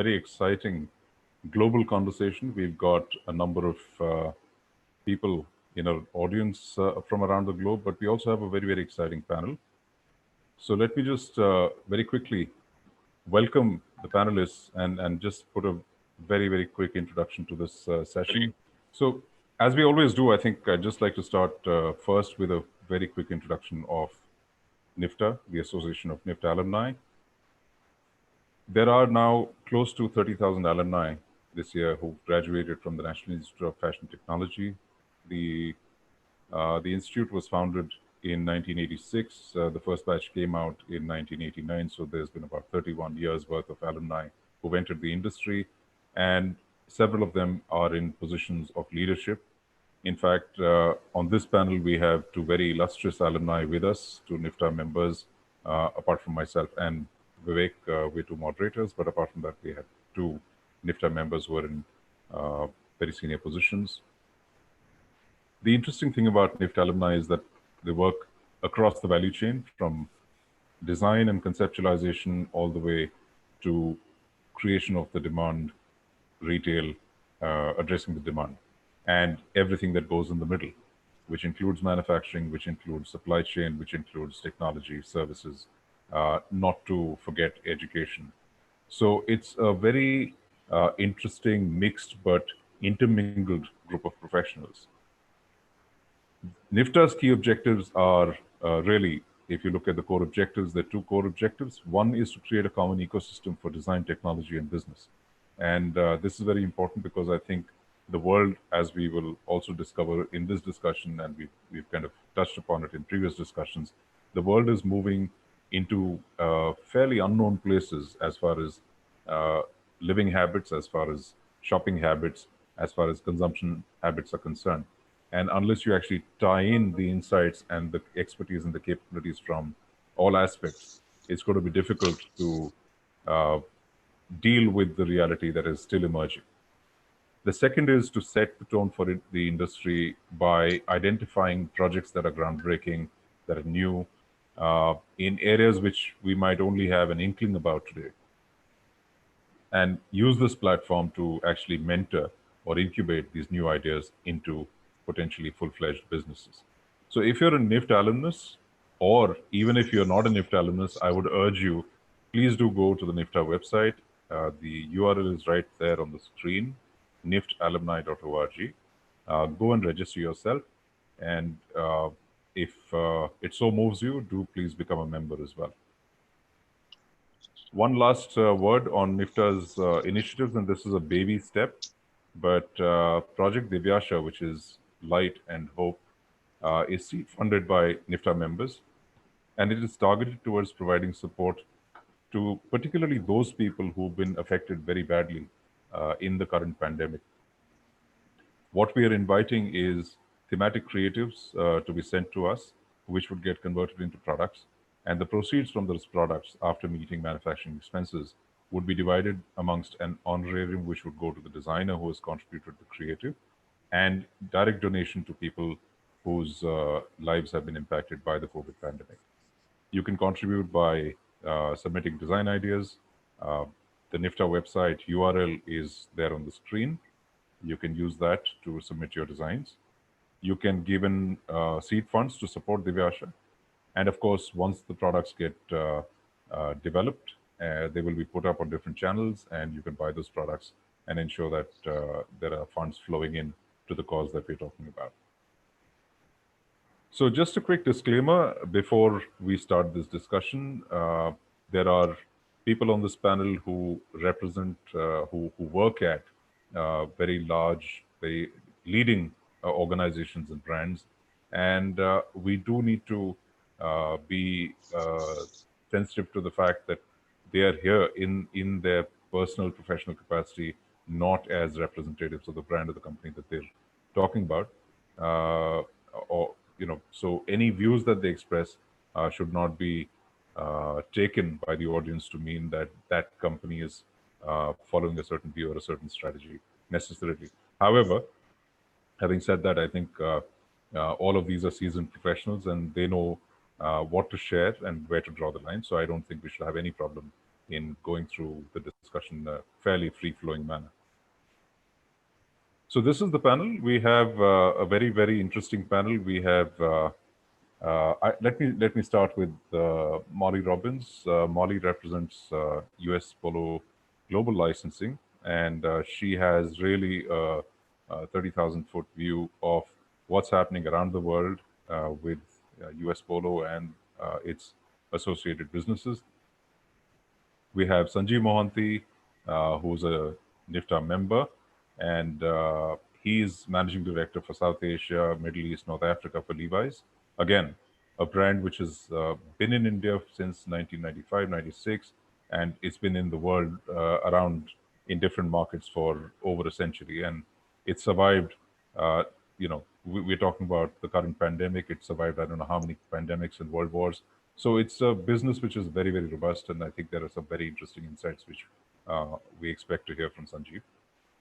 very exciting global conversation. We've got a number of people in our audience from around the globe, but we also have a very, very exciting panel. So let me just very quickly welcome the panelists and just put a very, very quick introduction to this session. So as we always do, I think I'd just like to start first with a very quick introduction of NIFTA, the Association of NIFTA Alumni. There are now close to 30,000 alumni this year who graduated from the National Institute of Fashion Technology. The institute was founded in 1986. The first batch came out in 1989. So there's been about 31 years worth of alumni who've entered the industry, and several of them are in positions of leadership. In fact, on this panel, we have two very illustrious alumni with us, two NIFTA members, apart from myself and Vivek, we're two moderators, but apart from that, we have two NIFTA members who are in very senior positions. The interesting thing about NIFTA alumni is that they work across the value chain, from design and conceptualization all the way to creation of the demand, retail, addressing the demand, and everything that goes in the middle, which includes manufacturing, which includes supply chain, which includes technology, services, not to forget education. So it's a very interesting, mixed, but intermingled group of professionals. NIFTA's key objectives are really, if you look at the core objectives, there are two core objectives. One is to create a common ecosystem for design, technology, and business. And this is very important because I think the world, as we will also discover in this discussion, and we've kind of touched upon it in previous discussions, the world is moving into fairly unknown places as far as living habits, as far as shopping habits, as far as consumption habits are concerned. And unless you actually tie in the insights and the expertise and the capabilities from all aspects, it's going to be difficult to deal with the reality that is still emerging. The second is to set the tone for the industry by identifying projects that are groundbreaking, that are new, in areas which we might only have an inkling about today, and use this platform to actually mentor or incubate these new ideas into potentially full-fledged businesses. So if you're a NIFTA alumnus, or even if you're not a NIFTA alumnus, I would urge you, please do go to the NIFTA website. The URL is right there on the screen, niftalumni.org. Go and register yourself. And if it so moves you, do please become a member as well. One last word on NIFTA's initiatives, and this is a baby step, but Project Divyasha, which is Light and Hope, is seed funded by NIFTA members, and it is targeted towards providing support to particularly those people who've been affected very badly in the current pandemic. What we are inviting is thematic creatives to be sent to us, which would get converted into products, and the proceeds from those products, after meeting manufacturing expenses, would be divided amongst an honorarium which would go to the designer who has contributed the creative, and direct donation to people whose lives have been impacted by the COVID pandemic. You can contribute by submitting design ideas. The NIFTA website URL is there on the screen. You can use that to submit your designs. You can give in seed funds to support Divyasha. And of course, once the products get developed, they will be put up on different channels, and you can buy those products and ensure that there are funds flowing in to the cause that we're talking about. So just a quick disclaimer before we start this discussion. There are people on this panel who represent, who work at very large, very leading organizations and brands. And we do need to be sensitive to the fact that they are here in their personal professional capacity, not as representatives of the brand of the company that they're talking about. So any views that they express should not be taken by the audience to mean that that company is following a certain view or a certain strategy necessarily. However, having said that, I think all of these are seasoned professionals, and they know what to share and where to draw the line. So I don't think we should have any problem in going through the discussion in a fairly free-flowing manner. So this is the panel. We have a very, very interesting panel. We have let me start with Molly Robbins. Molly represents US Polo Global Licensing, and she has really a 30,000-foot view of what's happening around the world with US Polo and its associated businesses. We have Sanjeev Mohanty, who's a NIFTA member, and he's managing director for South Asia, Middle East, North Africa for Levi's. Again, a brand which has been in India since 1995, 96, and it's been in the world around in different markets for over a century. And it survived, uh, we're talking about the current pandemic. It survived, I don't know how many pandemics and world wars. So it's a business which is very, very robust, and I think there are some very interesting insights which we expect to hear from Sanjeev.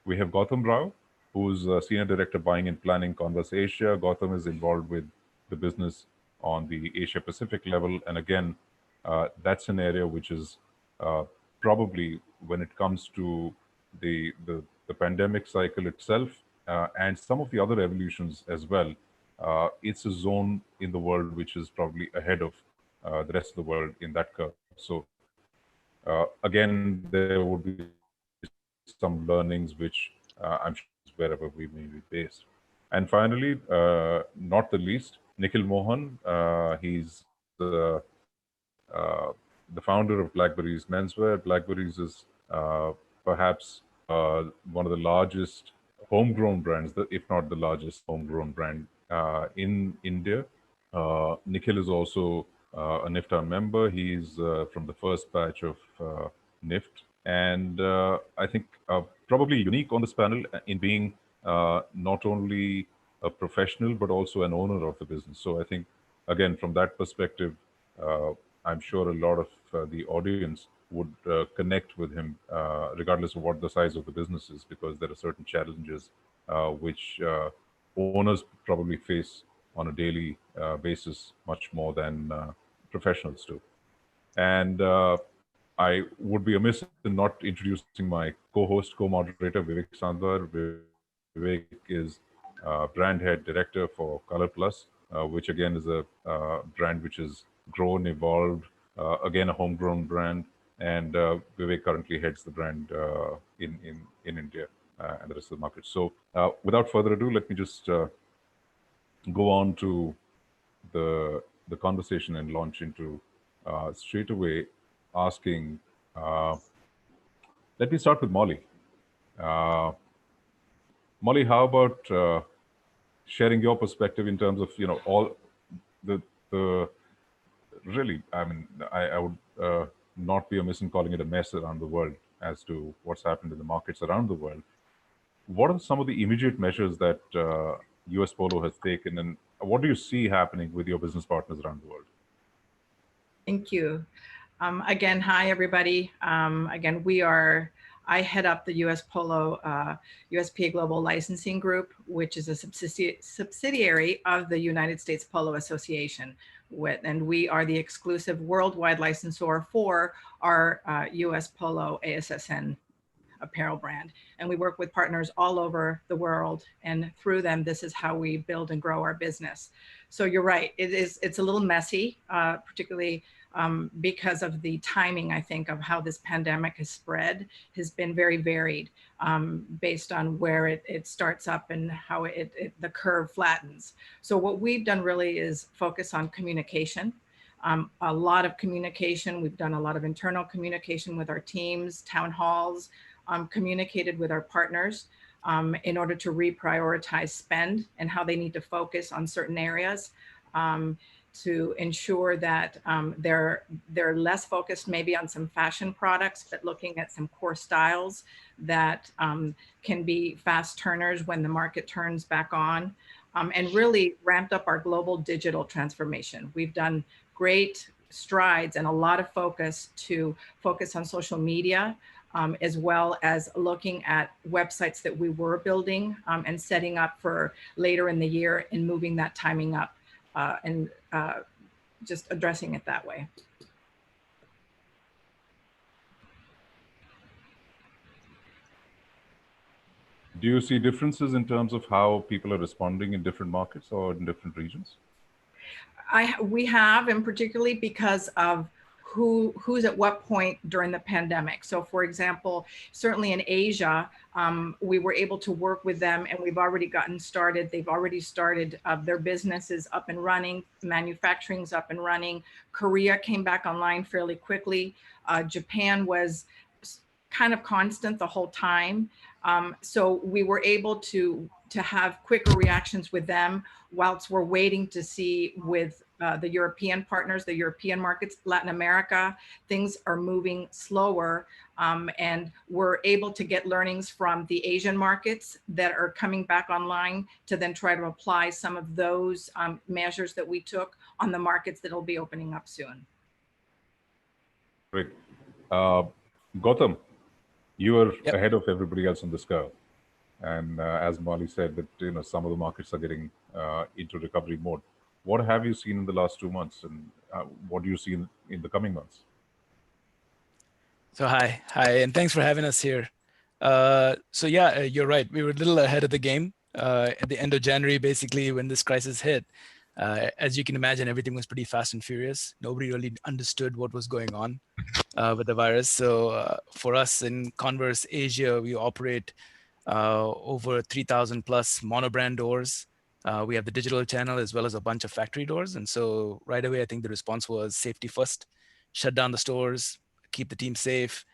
We have Gautam Rao, who's Senior Director Buying and Planning, Converse Asia. Gautam is involved with the business on the Asia Pacific level. And again, that's an area which is uh, probably, when it comes to the pandemic cycle itself and some of the other evolutions as well, it's a zone in the world which is probably ahead of the rest of the world in that curve. So again, there would be some learnings which I'm sure wherever we may be based. And finally, not the least, Nikhil Mohan. He's the founder of Blackberry's Menswear. Blackberry's is perhaps one of the largest homegrown brands, if not the largest homegrown brand in India. Nikhil is also a NIFTA member. He's from the first batch of NIFT. And I think probably unique on this panel in being not only a professional, but also an owner of the business. So I think, again, from that perspective, uh, I'm sure a lot of the audience would connect with him, regardless of what the size of the business is, because there are certain challenges which owners probably face on a daily basis much more than professionals do. And I would be amiss in not introducing my co-host, co-moderator, Vivek Sandhar. Vivek is brand head director for Color Plus, which again is a brand which has grown, evolved, again a homegrown brand, and Vivek currently heads the brand in India and the rest of the market. So without further ado, let me just go on to the conversation and launch into straight away asking. Uh, Let me start with Molly. Uh, Molly, how about sharing your perspective in terms of all the really? I mean, I would not be amiss in calling it a mess around the world as to what's happened in the markets around the world. What are some of the immediate measures that US Polo has taken, and what do you see happening with your business partners around the world? Thank you. Again, hi, everybody. Again, I head up the US Polo USPA Global Licensing Group, which is a subsidiary of the United States Polo Association. And we are the exclusive worldwide licensor for our US Polo ASSN apparel brand. And we work with partners all over the world. And through them, this is how we build and grow our business. So you're right, it's a little messy, particularly because of the timing, I think, of how this pandemic has spread has been very varied based on where it starts up and how the curve flattens. So what we've done really is focus on communication. A lot of communication. We've done a lot of internal communication with our teams, town halls, communicated with our partners in order to reprioritize spend and how they need to focus on certain areas to ensure that they're less focused maybe on some fashion products, but looking at some core styles that can be fast turners when the market turns back on, and really ramped up our global digital transformation. We've done great strides and a lot of focus on social media, as well as looking at websites that we were building and setting up for later in the year and moving that timing up and just addressing it that way. Do you see differences in terms of how people are responding in different markets or in different regions? We have, and particularly because of who's at what point during the pandemic. So for example, certainly in Asia, we were able to work with them, and we've already gotten started. They've already started their businesses up and running, manufacturing's up and running. Korea came back online fairly quickly. Japan was kind of constant the whole time. So we were able to have quicker reactions with them, whilst we're waiting to see with the European partners, the European markets. Latin America, things are moving slower, and we're able to get learnings from the Asian markets that are coming back online to then try to apply some of those measures that we took on the markets that will be opening up soon. Great. Gautam, you are Yep. ahead of everybody else on this curve. And as Molly said, that some of the markets are getting into recovery mode. What have you seen in the last 2 months, and what do you see in the coming months? So hi, and thanks for having us here. So yeah, you're right. We were a little ahead of the game at the end of January, basically, when this crisis hit. As you can imagine, everything was pretty fast and furious. Nobody really understood what was going on with the virus. So for us in Converse Asia, we operate over 3,000 plus monobrand doors. We have the digital channel as well as a bunch of factory doors. And so right away, I think the response was safety first, shut down the stores, keep the team safe,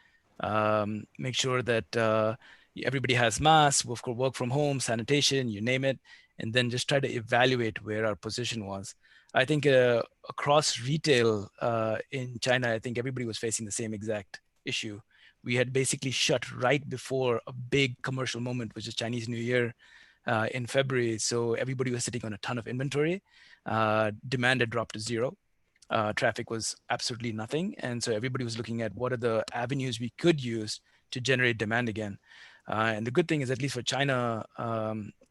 make sure that everybody has masks, work from home, sanitation, you name it, and then just try to evaluate where our position was. I think across retail in China, I think everybody was facing the same exact issue. We had basically shut right before a big commercial moment, which is Chinese New Year in February. So everybody was sitting on a ton of inventory. Demand had dropped to zero. Traffic was absolutely nothing. And so everybody was looking at what are the avenues we could use to generate demand again. And the good thing is, at least for China,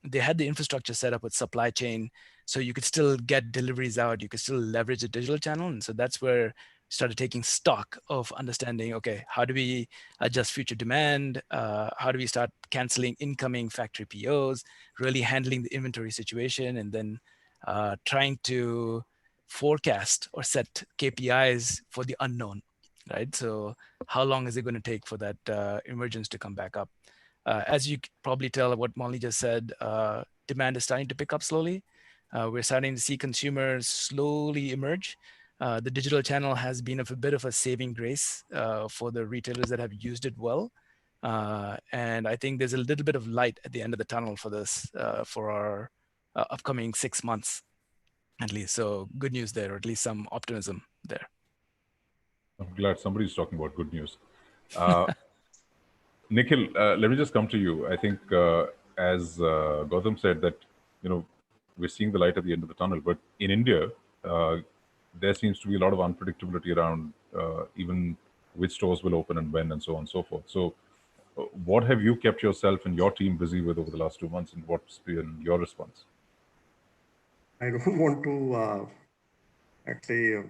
they had the infrastructure set up with supply chain, so you could still get deliveries out. You could still leverage the digital channel. And so that's where we started taking stock of understanding, okay, how do we adjust future demand? How do we start canceling incoming factory POs, really handling the inventory situation, and then trying to forecast or set KPIs for the unknown, right? So how long is it going to take for that emergence to come back up? As you probably tell what Molly just said, demand is starting to pick up slowly. We're starting to see consumers slowly emerge. The digital channel has been a bit of a saving grace for the retailers that have used it well. And I think there's a little bit of light at the end of the tunnel for this, for our upcoming 6 months, at least. So good news there, or at least some optimism there. I'm glad somebody's talking about good news. Nikhil, let me just come to you. I think, as Gautam said, that we're seeing the light at the end of the tunnel. But in India, there seems to be a lot of unpredictability around even which stores will open and when, and so on and so forth. So, what have you kept yourself and your team busy with over the last 2 months, and what's been your response? I don't want to actually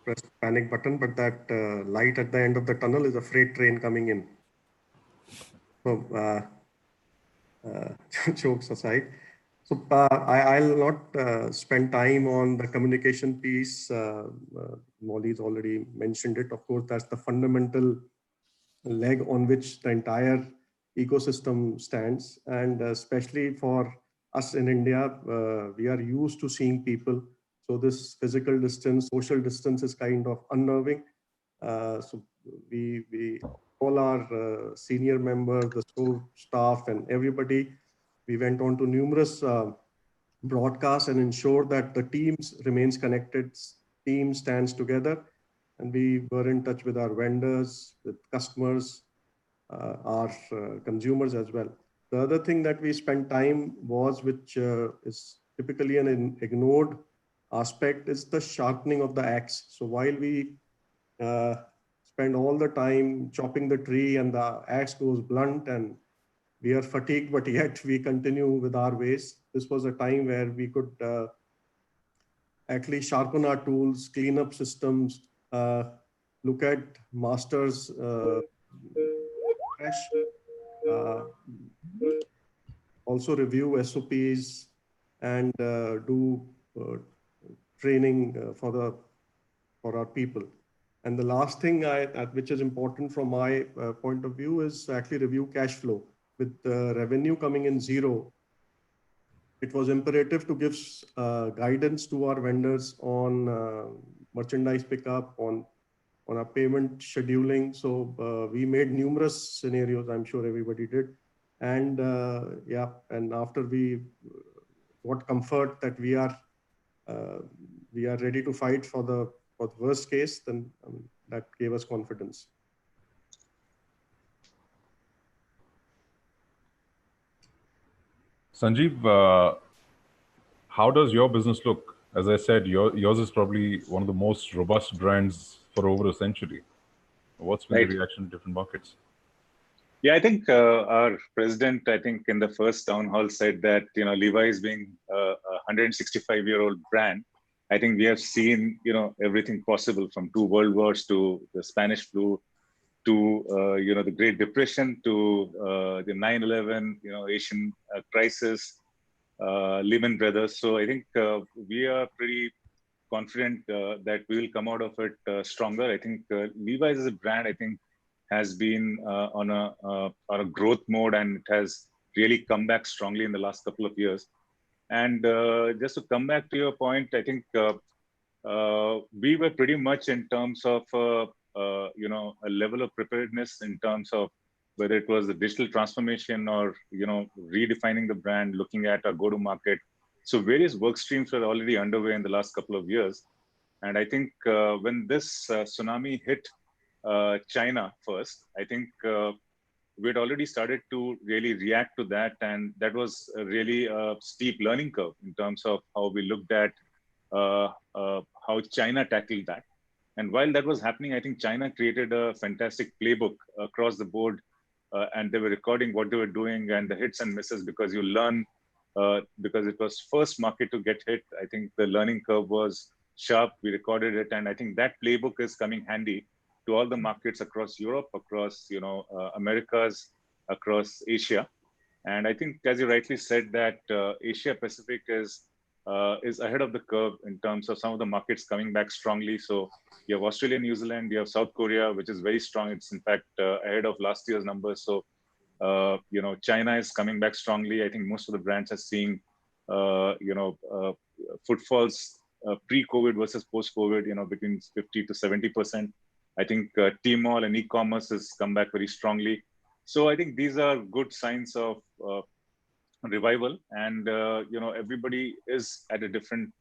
press the panic button, but that light at the end of the tunnel is a freight train coming in. So, jokes aside, so I'll not spend time on the communication piece. Molly's already mentioned it. Of course, that's the fundamental leg on which the entire ecosystem stands. And especially for us in India, we are used to seeing people. So this physical distance, social distance is kind of unnerving. So we all our senior members, the store staff, and everybody, we went on to numerous broadcasts and ensured that the teams remains connected, team stands together, and we were in touch with our vendors, with customers, our consumers as well. The other thing that we spent time was, which is typically an ignored aspect, is the sharpening of the axe. So while we spend all the time chopping the tree and the axe goes blunt and we are fatigued, but yet we continue with our ways. This was a time where we could actually sharpen our tools, clean up systems, look at masters fresh, also review SOPs and do training for our people. And the last thing which is important from my point of view is actually review cash flow. With revenue coming in zero, it was imperative to give guidance to our vendors on merchandise pickup, on our payment scheduling. So we made numerous scenarios, I'm sure everybody did. And yeah, and after we got comfort that we are ready to fight for the worst case, then that gave us confidence. Sanjeev, how does your business look? As I said, yours is probably one of the most robust brands for over a century. What's been the reaction in different markets? Yeah, I think our president, I think in the first town hall said that, Levi's being a 165-year-old brand, I think we have seen, everything possible from 2 world wars to the Spanish flu to, the Great Depression to the 9/11, Asian crisis, Lehman Brothers. So I think we are pretty confident that we will come out of it stronger. I think Levi's as a brand, I think, has been on a growth mode, and it has really come back strongly in the last couple of years. And just to come back to your point, I think we were pretty much in terms of a level of preparedness in terms of whether it was the digital transformation or redefining the brand, looking at our go-to-market. So various work streams were already underway in the last couple of years. And I think when this tsunami hit China first, I think we'd already started to really react to that. And that was really a steep learning curve in terms of how we looked at how China tackled that. And while that was happening, I think China created a fantastic playbook across the board. And they were recording what they were doing and the hits and misses, because you learn, because it was first market to get hit. I think the learning curve was sharp. We recorded it. And I think that playbook is coming handy to all the markets across Europe, across, Americas, across Asia. And I think, as you rightly said, that Asia Pacific is ahead of the curve in terms of some of the markets coming back strongly. So you have Australia, New Zealand, you have South Korea, which is very strong. It's in fact ahead of last year's numbers. So, China is coming back strongly. I think most of the brands are seeing, footfalls pre-COVID versus post-COVID, between 50 to 70%. I think Tmall and e-commerce has come back very strongly. So I think these are good signs of revival, and everybody is at a different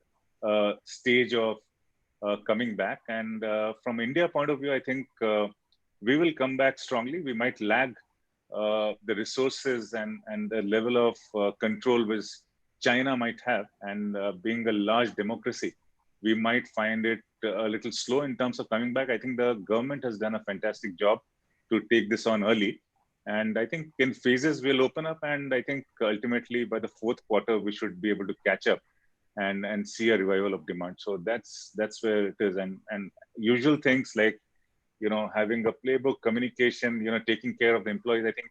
stage of coming back. And from India point of view, I think we will come back strongly. We might lag the resources and the level of control which China might have, and being a large democracy, we might find it a little slow in terms of coming back. I think the government has done a fantastic job to take this on early. And I think in phases we'll open up, and I think ultimately by the fourth quarter, we should be able to catch up and see a revival of demand. So that's where it is. And usual things like, having a playbook, communication, taking care of the employees. I think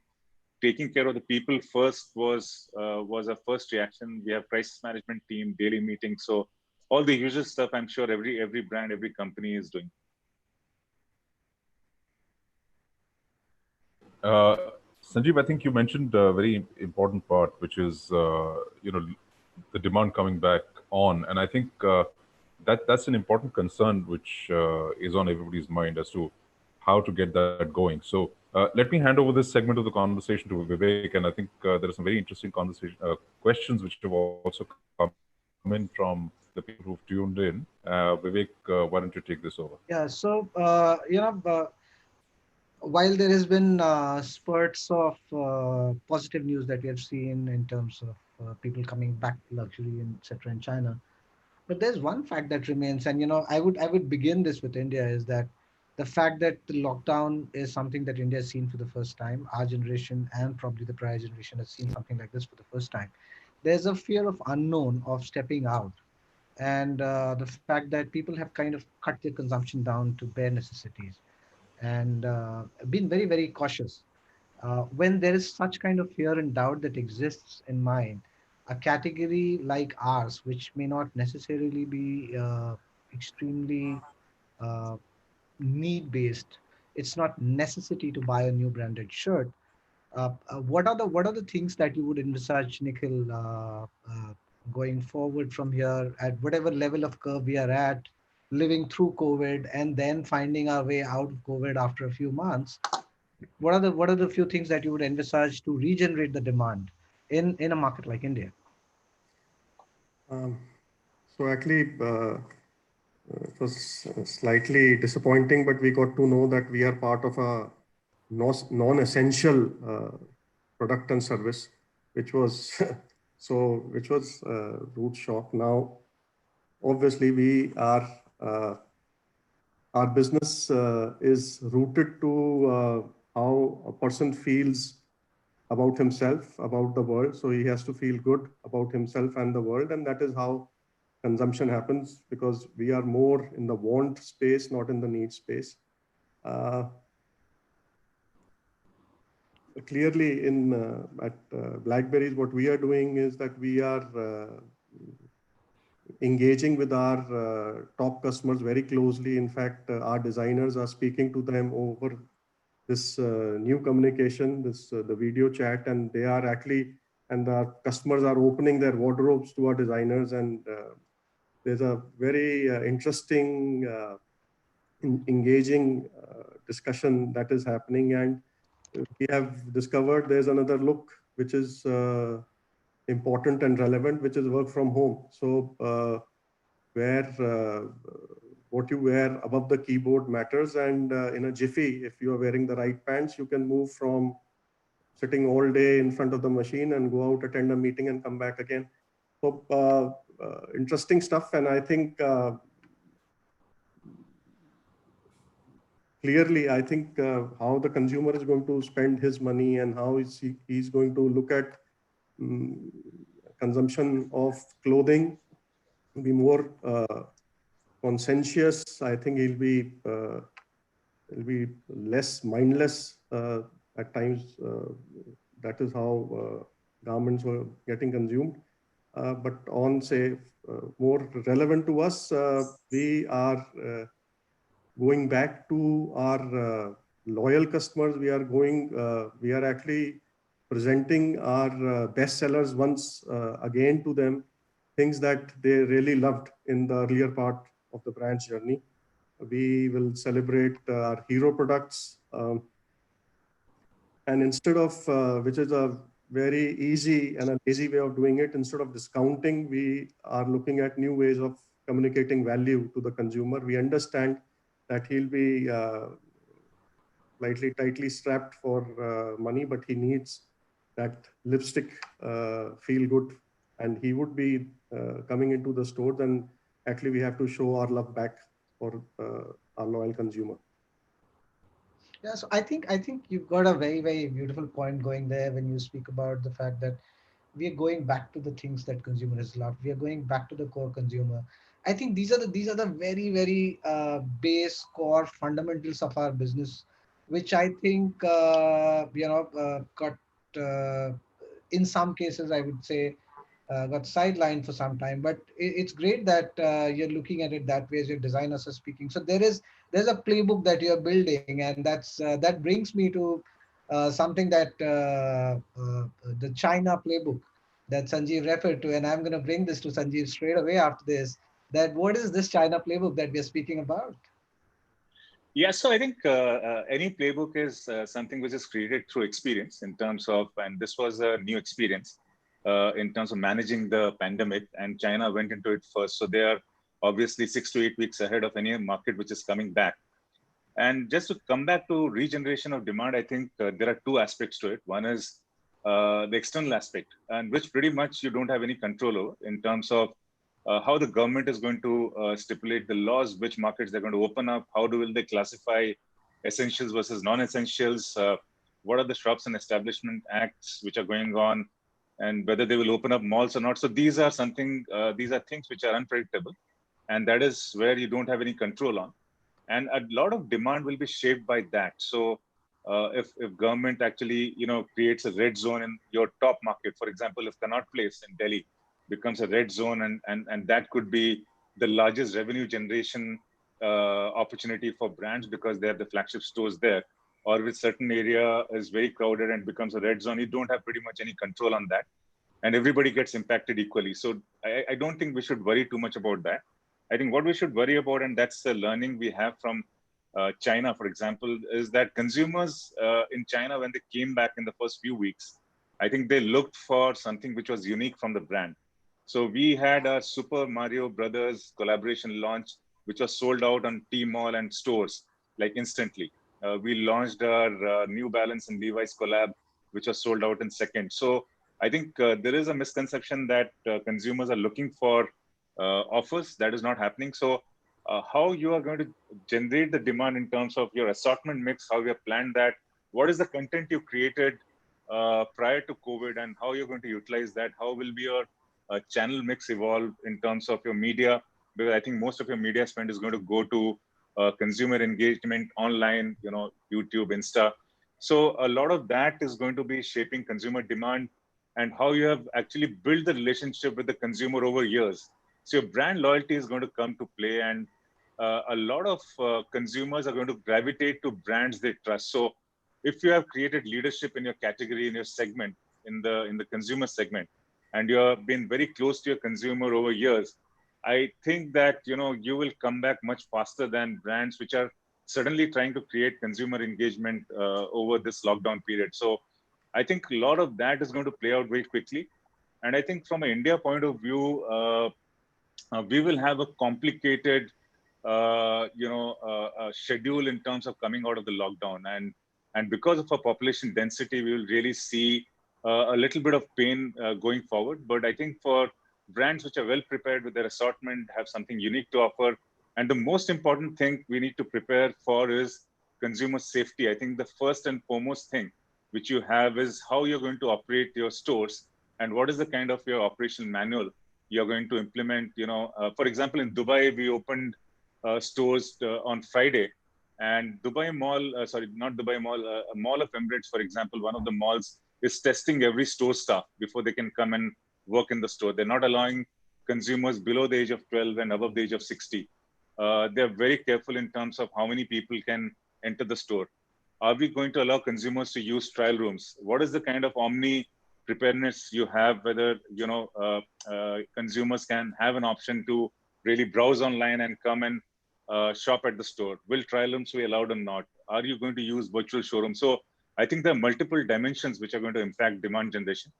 taking care of the people first was our first reaction. We have crisis management team, daily meetings. So all the usual stuff, I'm sure every brand, every company is doing. Sanjeev, I think you mentioned a very important part, which is the demand coming back on, and I think that's an important concern which is on everybody's mind as to how to get that going. So let me hand over this segment of the conversation to Vivek, and I think there are some very interesting questions which have also come in from the people who've tuned in. Vivek, why don't you take this over? Yeah. So while there has been spurts of positive news that we have seen in terms of people coming back to luxury and etc. in China, but there's one fact that remains, and I would begin this with India, is that the fact that the lockdown is something that India has seen for the first time. Our generation and probably the prior generation has seen something like this for the first time. There's a fear of unknown, of stepping out, and the fact that people have kind of cut their consumption down to bare necessities and been very, very cautious. When there is such kind of fear and doubt that exists in mind, a category like ours, which may not necessarily be extremely uh, need based, it's not necessity to buy a new branded shirt. What are the things that you would envisage, Nikhil, going forward from here at whatever level of curve we are at, living through COVID and then finding our way out of COVID after a few months? What are the few things that you would envisage to regenerate the demand in a market like India? Um, so actually, it was slightly disappointing, but we got to know that we are part of a non-essential product and service, which was rude shock. Now, obviously, we are our business is rooted to how a person feels about himself, about the world. So he has to feel good about himself and the world, and that is how consumption happens, because we are more in the want space, not in the need space. Uh, Clearly, in at Blackberries, what we are doing is that we are engaging with our top customers very closely. In fact, our designers are speaking to them over this new communication, this the video chat, and they are actually, and our customers are opening their wardrobes to our designers, and there's a very interesting, engaging discussion that is happening, and we have discovered there's another look which is important and relevant, which is work from home. So where what you wear above the keyboard matters, and in a jiffy, if you are wearing the right pants, you can move from sitting all day in front of the machine and go out, attend a meeting, and come back again. So interesting stuff, and I think clearly, I think how the consumer is going to spend his money and how he's going to look at consumption of clothing, be more conscientious. I think he'll be less mindless at times. That is how garments were getting consumed. But on, say, more relevant to us, we are going back to our loyal customers. We are actually presenting our best sellers once again to them, things that they really loved in the earlier part of the brand's journey. We will celebrate our hero products. And instead of, which is a very easy and a lazy way of doing it, instead of discounting, we are looking at new ways of communicating value to the consumer. We understand that he'll be slightly tightly strapped for money, but he needs that lipstick feel good, and he would be coming into the stores, and actually we have to show our love back for our loyal consumer. Yeah, so I think you've got a very, very beautiful point going there when you speak about the fact that we are going back to the things that consumers love. We are going back to the core consumer. I think these are the very, very base core fundamentals of our business, which I think got uh, in some cases, I would say, got sidelined for some time. But it's great that you're looking at it that way as your designers are speaking. So there's a playbook that you're building, and that brings me to something that the China playbook that Sanjeev referred to, and I'm going to bring this to Sanjeev straight away after this. That what is this China playbook that we're speaking about? Yeah, so I think any playbook is something which is created through experience in terms of, and this was a new experience in terms of managing the pandemic, and China went into it first. So they are obviously 6 to 8 weeks ahead of any market which is coming back. And just to come back to regeneration of demand, I think there are two aspects to it. One is the external aspect, and which pretty much you don't have any control over in terms of how the government is going to stipulate the laws, which markets they're going to open up, will they classify essentials versus non-essentials, what are the shops and establishment acts which are going on, and whether they will open up malls or not. So these are these are things which are unpredictable, and that is where you don't have any control on. And a lot of demand will be shaped by that. So if government actually, creates a red zone in your top market. For example, if Connaught Place in Delhi becomes a red zone, and that could be the largest revenue generation opportunity for brands because they have the flagship stores there, or with certain area is very crowded and becomes a red zone, you don't have pretty much any control on that, and everybody gets impacted equally. So I don't think we should worry too much about that. I think what we should worry about, and that's the learning we have from China, for example, is that consumers in China, when they came back in the first few weeks, I think they looked for something which was unique from the brand. So we had a Super Mario Brothers collaboration launch, which was sold out on Tmall and stores like instantly. We launched our New Balance and Levi's collab, which was sold out in seconds. So I think there is a misconception that consumers are looking for offers. That is not happening. So how you are going to generate the demand in terms of your assortment mix, how you have planned that, what is the content you created prior to COVID, and how you're going to utilize that, how will be your channel mix evolve in terms of your media, because I think most of your media spend is going to go to consumer engagement online, YouTube, Insta. So a lot of that is going to be shaping consumer demand and how you have actually built the relationship with the consumer over years. So your brand loyalty is going to come to play, and a lot of consumers are going to gravitate to brands they trust. So if you have created leadership in your category, in your segment, in the consumer segment, and you have been very close to your consumer over years, I think that you will come back much faster than brands which are suddenly trying to create consumer engagement over this lockdown period. So I think a lot of that is going to play out very quickly. And I think from an India point of view, we will have a complicated, schedule in terms of coming out of the lockdown. And because of our population density, we will really see a little bit of pain going forward. But I think for brands which are well prepared with their assortment, have something unique to offer. And the most important thing we need to prepare for is consumer safety. I think the first and foremost thing which you have is how you're going to operate your stores and what is the kind of your operational manual you're going to implement. For example, in Dubai, we opened stores on Friday, and Dubai Mall, not Dubai Mall, a Mall of Emirates, for example, one of the malls is testing every store staff before they can come and work in the store. They're not allowing consumers below the age of 12 and above the age of 60. They're very careful in terms of how many people can enter the store. Are we going to allow consumers to use trial rooms? What is the kind of omni preparedness you have, whether consumers can have an option to really browse online and come and shop at the store? Will trial rooms be allowed or not? Are you going to use virtual showrooms? So I think there are multiple dimensions which are going to impact demand generation.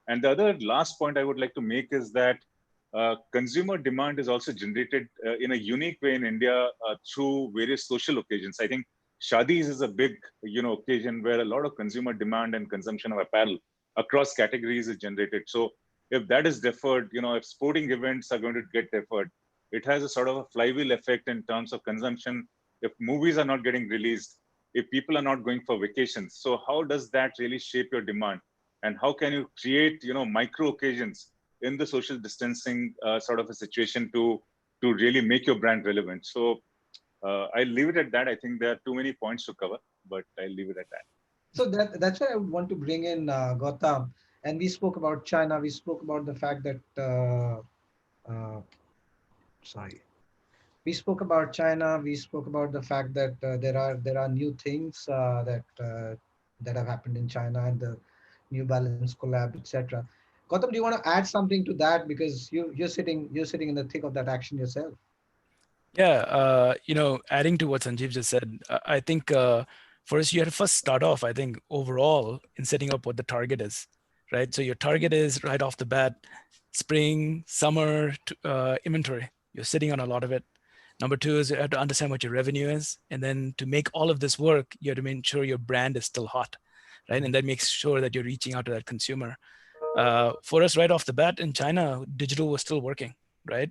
And the other last point I would like to make is that consumer demand is also generated in a unique way in India through various social occasions. I think Shadis is a big, occasion where a lot of consumer demand and consumption of apparel across categories is generated. So if that is deferred, if sporting events are going to get deferred, it has a sort of a flywheel effect in terms of consumption. If movies are not getting released, if people are not going for vacations, so how does that really shape your demand? And how can you create, micro occasions in the social distancing sort of a situation to really make your brand relevant? So I'll leave it at that. I think there are too many points to cover, but I'll leave it at that. So that's why I want to bring in Gautam. And we spoke about China. We spoke about the fact that, we spoke about China. We spoke about the fact that there are new things that have happened in China and the New Balance collab, etc. Gautam, do you want to add something to that, because you're sitting in the thick of that action yourself? Yeah, adding to what Sanjeev just said, I think for us, you have to first start off, I think, overall in setting up what the target is, right? So your target is right off the bat, spring, summer inventory. You're sitting on a lot of it. Number two is you have to understand what your revenue is. And then to make all of this work, you have to make sure your brand is still hot, right? And that makes sure that you're reaching out to that consumer. For us, right off the bat in China, digital was still working, right?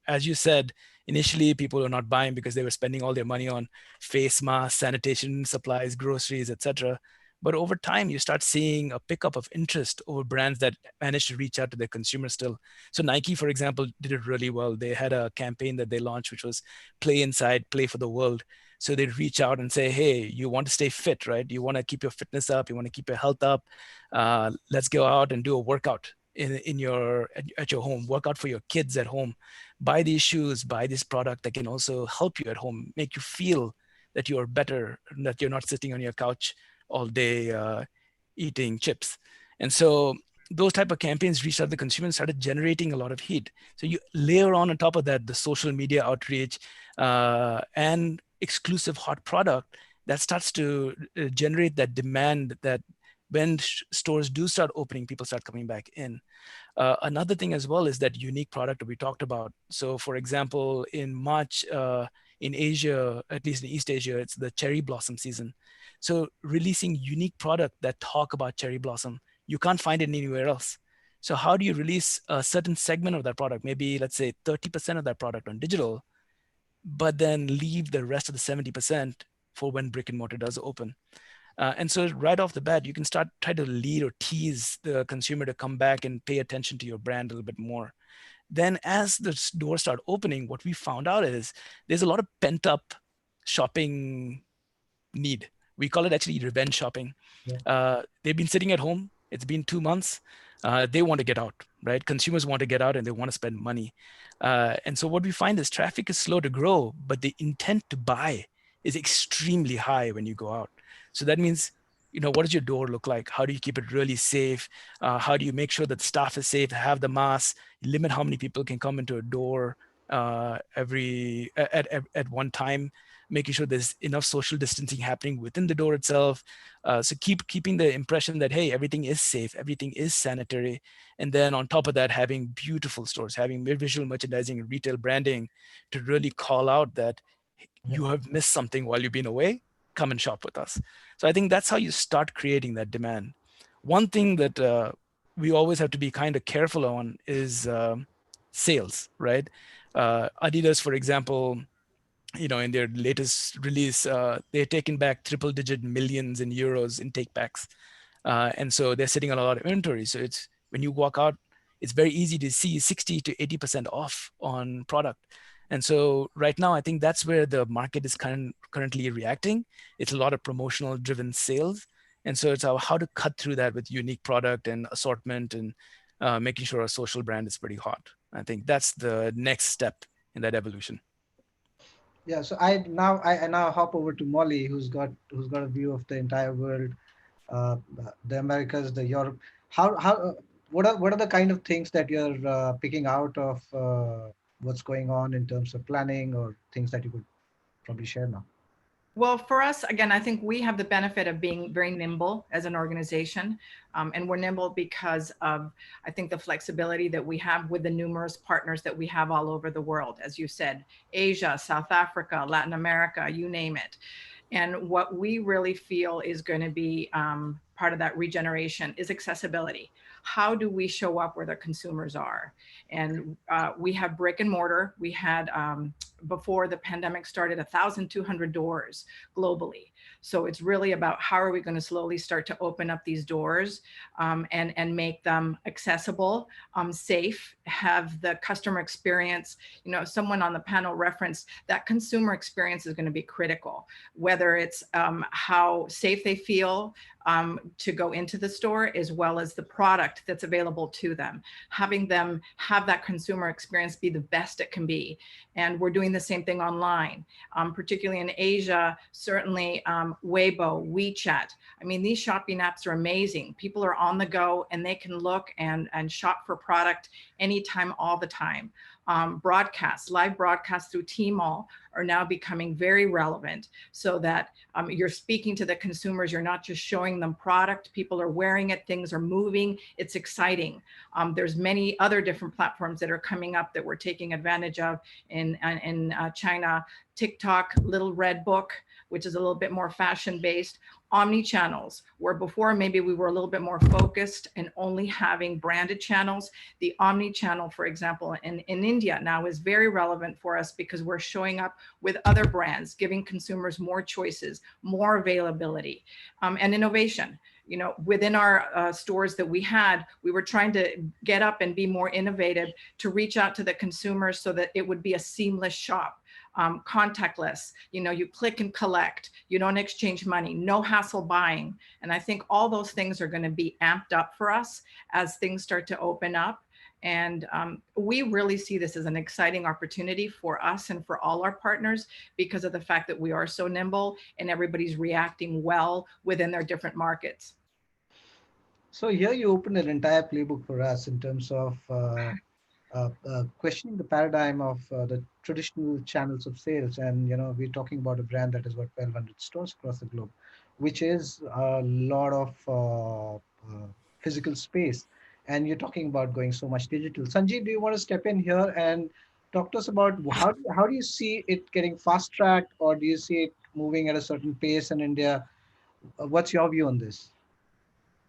As you said, initially people were not buying because they were spending all their money on face masks, sanitation supplies, groceries, etc. But over time, you start seeing a pickup of interest over brands that managed to reach out to their consumers still. So Nike, for example, did it really well. They had a campaign that they launched, which was play inside, play for the world. So they reach out and say, hey, you want to stay fit, right? You want to keep your fitness up, you want to keep your health up. Let's go out and do a workout at your home, work out for your kids at home. Buy these shoes, buy this product that can also help you at home, make you feel that you're better, that you're not sitting on your couch all day eating chips. And so those type of campaigns reached out to the consumer and started generating a lot of heat. So you layer on top of that the social media outreach and exclusive hot product that starts to generate that demand that when stores do start opening, people start coming back in. Another thing as well is that unique product that we talked about. So for example, in March, in Asia, at least in East Asia, it's the cherry blossom season. So releasing unique product that talk about cherry blossom, you can't find it anywhere else. So how do you release a certain segment of that product? Maybe let's say 30% of that product on digital, but then leave the rest of the 70% for when brick and mortar does open. And so right off the bat, you can try to lead or tease the consumer to come back and pay attention to your brand a little bit more. Then as the doors start opening, what we found out is there's a lot of pent up shopping need. We call it actually revenge shopping. Yeah. They've been sitting at home. It's been 2 months. They want to get out, right? Consumers want to get out and they want to spend money. And so what we find is traffic is slow to grow, but the intent to buy is extremely high when you go out. So that means, what does your door look like? How do you keep it really safe? How do you make sure that staff is safe, have the masks, limit how many people can come into a door at one time, making sure there's enough social distancing happening within the door itself. So keeping the impression that, hey, everything is safe, everything is sanitary. And then on top of that, having beautiful stores, having visual merchandising and retail branding to really call out that you have missed something while you've been away, come and shop with us. So I think that's how you start creating that demand. One thing that we always have to be kind of careful on is sales, right? Adidas, for example, in their latest release, they're taking back triple-digit millions in euros in take-backs. And so they're sitting on a lot of inventory. So it's when you walk out, it's very easy to see 60 to 80% off on product. And so right now, I think that's where the market is currently reacting. It's a lot of promotional driven sales. And so it's how to cut through that with unique product and assortment and making sure our social brand is pretty hot. I think that's the next step in that evolution. Yeah, so I now hop over to Molly, who's got a view of the entire world, the Americas, the Europe. What are the kind of things that you're picking out of what's going on in terms of planning, or things that you could probably share now? Well, for us, again, I think we have the benefit of being very nimble as an organization. And we're nimble because of, I think, the flexibility that we have with the numerous partners that we have all over the world. As you said, Asia, South Africa, Latin America, you name it. And what we really feel is going to be part of that regeneration is accessibility. How do we show up where the consumers are? And we have brick and mortar. We had, before the pandemic started, 1,200 doors globally. So it's really about how are we going to slowly start to open up these doors and make them accessible, safe, have the customer experience. Someone on the panel referenced that consumer experience is going to be critical, whether it's how safe they feel to go into the store, as well as the product that's available to them, having them have that consumer experience be the best it can be. And we're doing the same thing online, particularly in Asia, certainly Weibo, WeChat. I mean, these shopping apps are amazing. People are on the go and they can look and shop for product anytime, all the time. Live broadcasts through Tmall are now becoming very relevant, so that you're speaking to the consumers. You're not just showing them product. People are wearing it. Things are moving. It's exciting. There's many other different platforms that are coming up that we're taking advantage of in China. TikTok, Little Red Book, which is a little bit more fashion-based. Omni-channels, where before maybe we were a little bit more focused and only having branded channels. The omni-channel, for example, in India now is very relevant for us because we're showing up with other brands, giving consumers more choices, more availability, and innovation. Within our stores that we were trying to get up and be more innovative to reach out to the consumers so that it would be a seamless shop. contactless, you click and collect, you don't exchange money, no hassle buying. And I think all those things are going to be amped up for us as things start to open up. And we really see this as an exciting opportunity for us and for all our partners because of the fact that we are so nimble and everybody's reacting well within their different markets. So here you open an entire playbook for us in terms of questioning the paradigm of the traditional channels of sales. And, we're talking about a brand that has got 1,200 stores across the globe, which is a lot of physical space. And you're talking about going so much digital. Sanjeev, do you want to step in here and talk to us about how do you see it getting fast tracked, or do you see it moving at a certain pace in India? What's your view on this?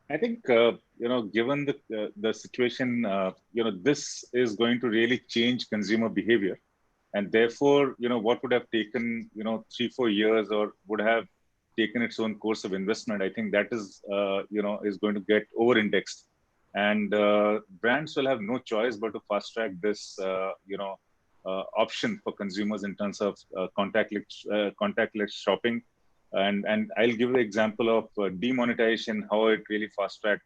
I think given the situation, this is going to really change consumer behavior, and therefore, what would have taken 3-4 years or would have taken its own course of investment, I think that is is going to get over-indexed, and brands will have no choice but to fast track this option for consumers in terms of contactless shopping. And I'll give the example of demonetization, how it really fast tracked,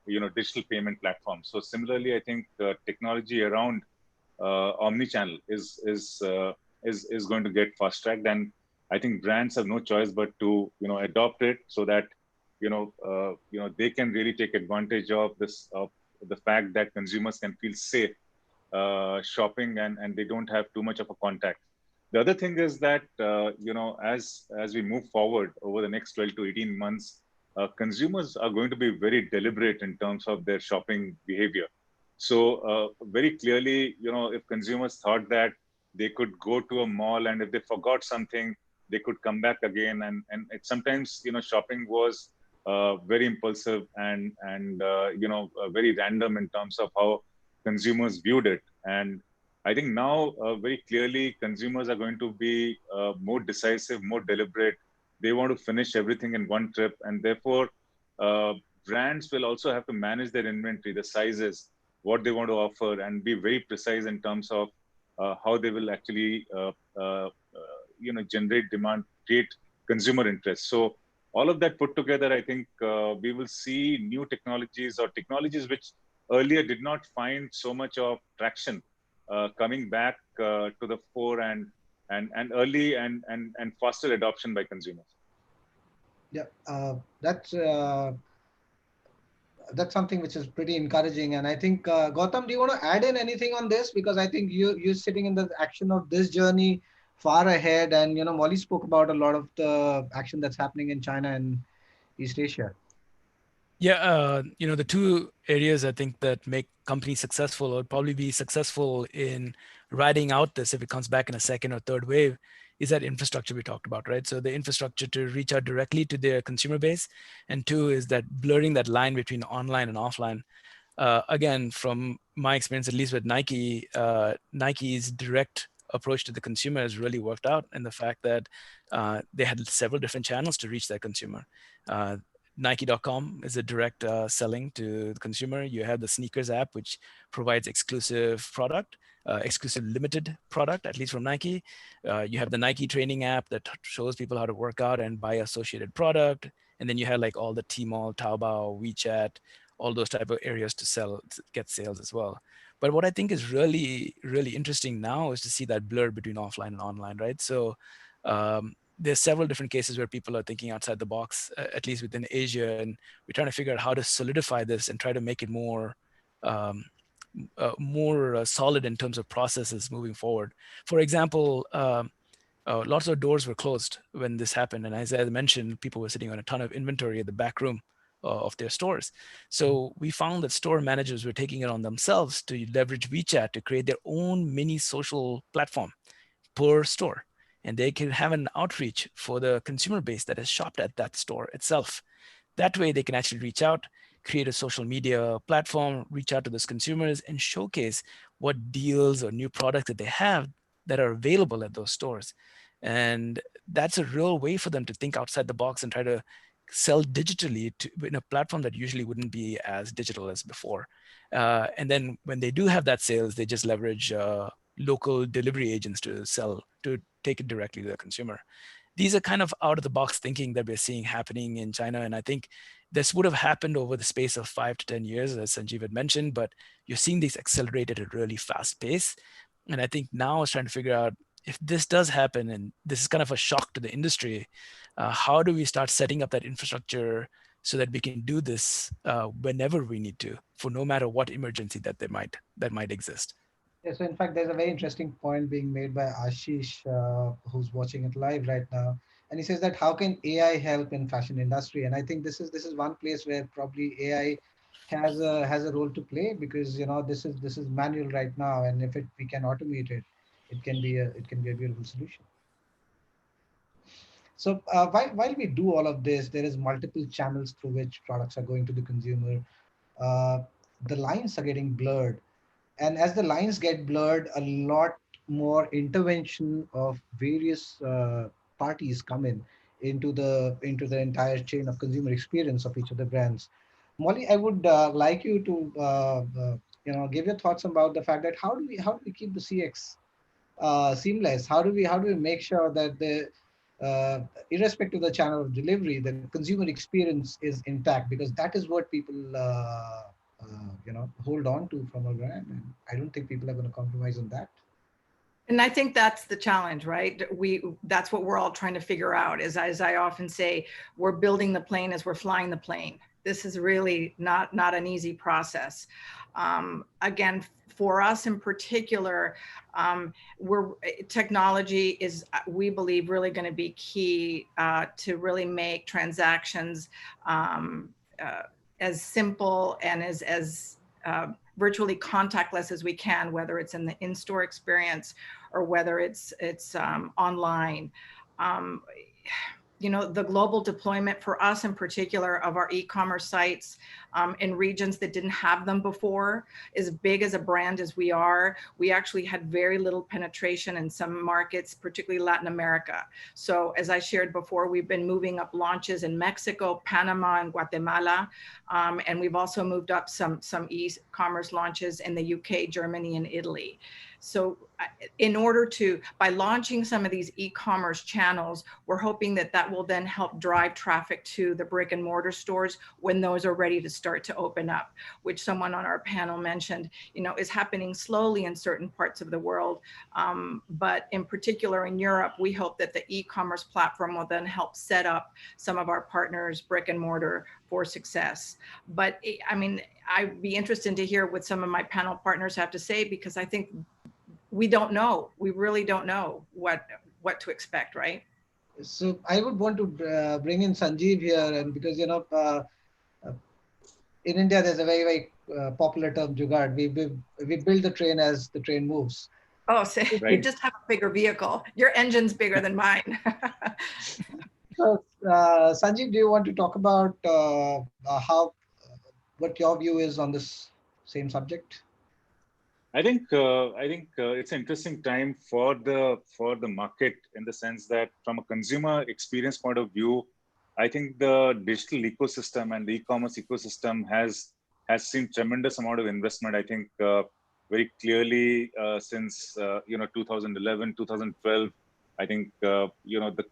digital payment platforms. So similarly, I think technology around omnichannel is going to get fast tracked, and I think brands have no choice but to adopt it so that they can really take advantage of the fact that consumers can feel safe shopping and they don't have too much of a contact. The other thing is that, as we move forward over the next 12 to 18 months, consumers are going to be very deliberate in terms of their shopping behavior. So very clearly, if consumers thought that they could go to a mall and if they forgot something, they could come back again. And sometimes, shopping was very impulsive and very random in terms of how consumers viewed it. And I think now very clearly consumers are going to be more decisive, more deliberate. They want to finish everything in one trip, and therefore brands will also have to manage their inventory, the sizes, what they want to offer, and be very precise in terms of how they will actually generate demand, create consumer interest. So all of that put together, I think we will see new technologies or technologies which earlier did not find so much of traction coming back to the fore and early and faster adoption by consumers. Yeah, that's something which is pretty encouraging. And I think Gautam, do you want to add in anything on this? Because I think you're sitting in the action of this journey far ahead, and Molly spoke about a lot of the action that's happening in China and East Asia. Yeah, the two areas I think that make companies successful, or probably be successful in riding out this if it comes back in a second or third wave, is that infrastructure we talked about, right? So the infrastructure to reach out directly to their consumer base, and two is that blurring that line between online and offline. Again, from my experience, at least with Nike, Nike's direct approach to the consumer has really worked out in the fact that they had several different channels to reach that consumer. Nike.com is a direct selling to the consumer. You have the sneakers app, which provides exclusive product, exclusive limited product, at least from Nike. You have the Nike training app that shows people how to work out and buy associated product. And then you have like all the Tmall, Taobao, WeChat, all those type of areas to get sales as well. But what I think is really, really interesting now is to see that blur between offline and online, right? So there's several different cases where people are thinking outside the box, at least within Asia, and we're trying to figure out how to solidify this and try to make it more solid in terms of processes moving forward. For example, lots of doors were closed when this happened, and as I mentioned, people were sitting on a ton of inventory at the back room of their stores. So we found that store managers were taking it on themselves to leverage WeChat to create their own mini social platform per store. And they can have an outreach for the consumer base that has shopped at that store itself. That way they can actually reach out, create a social media platform, reach out to those consumers and showcase what deals or new products that they have that are available at those stores. And that's a real way for them to think outside the box and try to sell digitally in a platform that usually wouldn't be as digital as before. And then when they do have that sales, they just leverage local delivery agents to take it directly to the consumer. These are kind of out of the box thinking that we're seeing happening in China. And I think this would have happened over the space of 5 to 10 years, as Sanjeev had mentioned, but you're seeing these accelerated at a really fast pace. And I think now I was trying to figure out, if this does happen, and this is kind of a shock to the industry, how do we start setting up that infrastructure so that we can do this whenever we need to, for no matter what emergency that might exist? Yeah, so in fact, there's a very interesting point being made by Ashish, who's watching it live right now, and he says that how can AI help in fashion industry? And I think this is one place where probably AI has a role to play, because this is manual right now, and if we can automate it, it can be a beautiful solution. So while we do all of this, there is multiple channels through which products are going to the consumer. Uh, the lines are getting blurred, and as the lines get blurred, a lot more intervention of various parties come into the entire chain of consumer experience of each of the brands. Molly, I would like you to give your thoughts about the fact that how do we keep the CX seamless? How do we make sure that the irrespective of the channel of delivery, the consumer experience is intact, because that is what people hold on to from a brand, and I don't think people are going to compromise on that. And I think that's the challenge, right? That's what we're all trying to figure out. Is, as I often say, we're building the plane as we're flying the plane. This is really not an easy process. Again, for us in particular, technology is, we believe, really going to be key to really make transactions as simple and as virtually contactless as we can, whether it's in the in-store experience or whether it's online. The global deployment for us in particular of our e-commerce sites in regions that didn't have them before, as big as a brand as we are, we actually had very little penetration in some markets, particularly Latin America. So as I shared before, we've been moving up launches in Mexico, Panama, and Guatemala. And we've also moved up some e-commerce launches in the UK, Germany, and Italy. So by launching some of these e-commerce channels, we're hoping that will then help drive traffic to the brick and mortar stores when those are ready to start to open up, which someone on our panel mentioned, is happening slowly in certain parts of the world. But in particular in Europe, we hope that the e-commerce platform will then help set up some of our partners' brick and mortar for success. But I mean, I'd be interested to hear what some of my panel partners have to say, because I think we don't know. We really don't know what to expect, right? So I would want to bring in Sanjeev here, and because in India there's a very very popular term, jugaad. We build the train as the train moves. Oh, so Right. You just have a bigger vehicle. Your engine's bigger than mine. So Sanjeev, do you want to talk about what your view is on this same subject? I think it's an interesting time for the market, in the sense that from a consumer experience point of view, I think the digital ecosystem and the e-commerce ecosystem has seen tremendous amount of investment. I think very clearly since 2011, 2012. I think the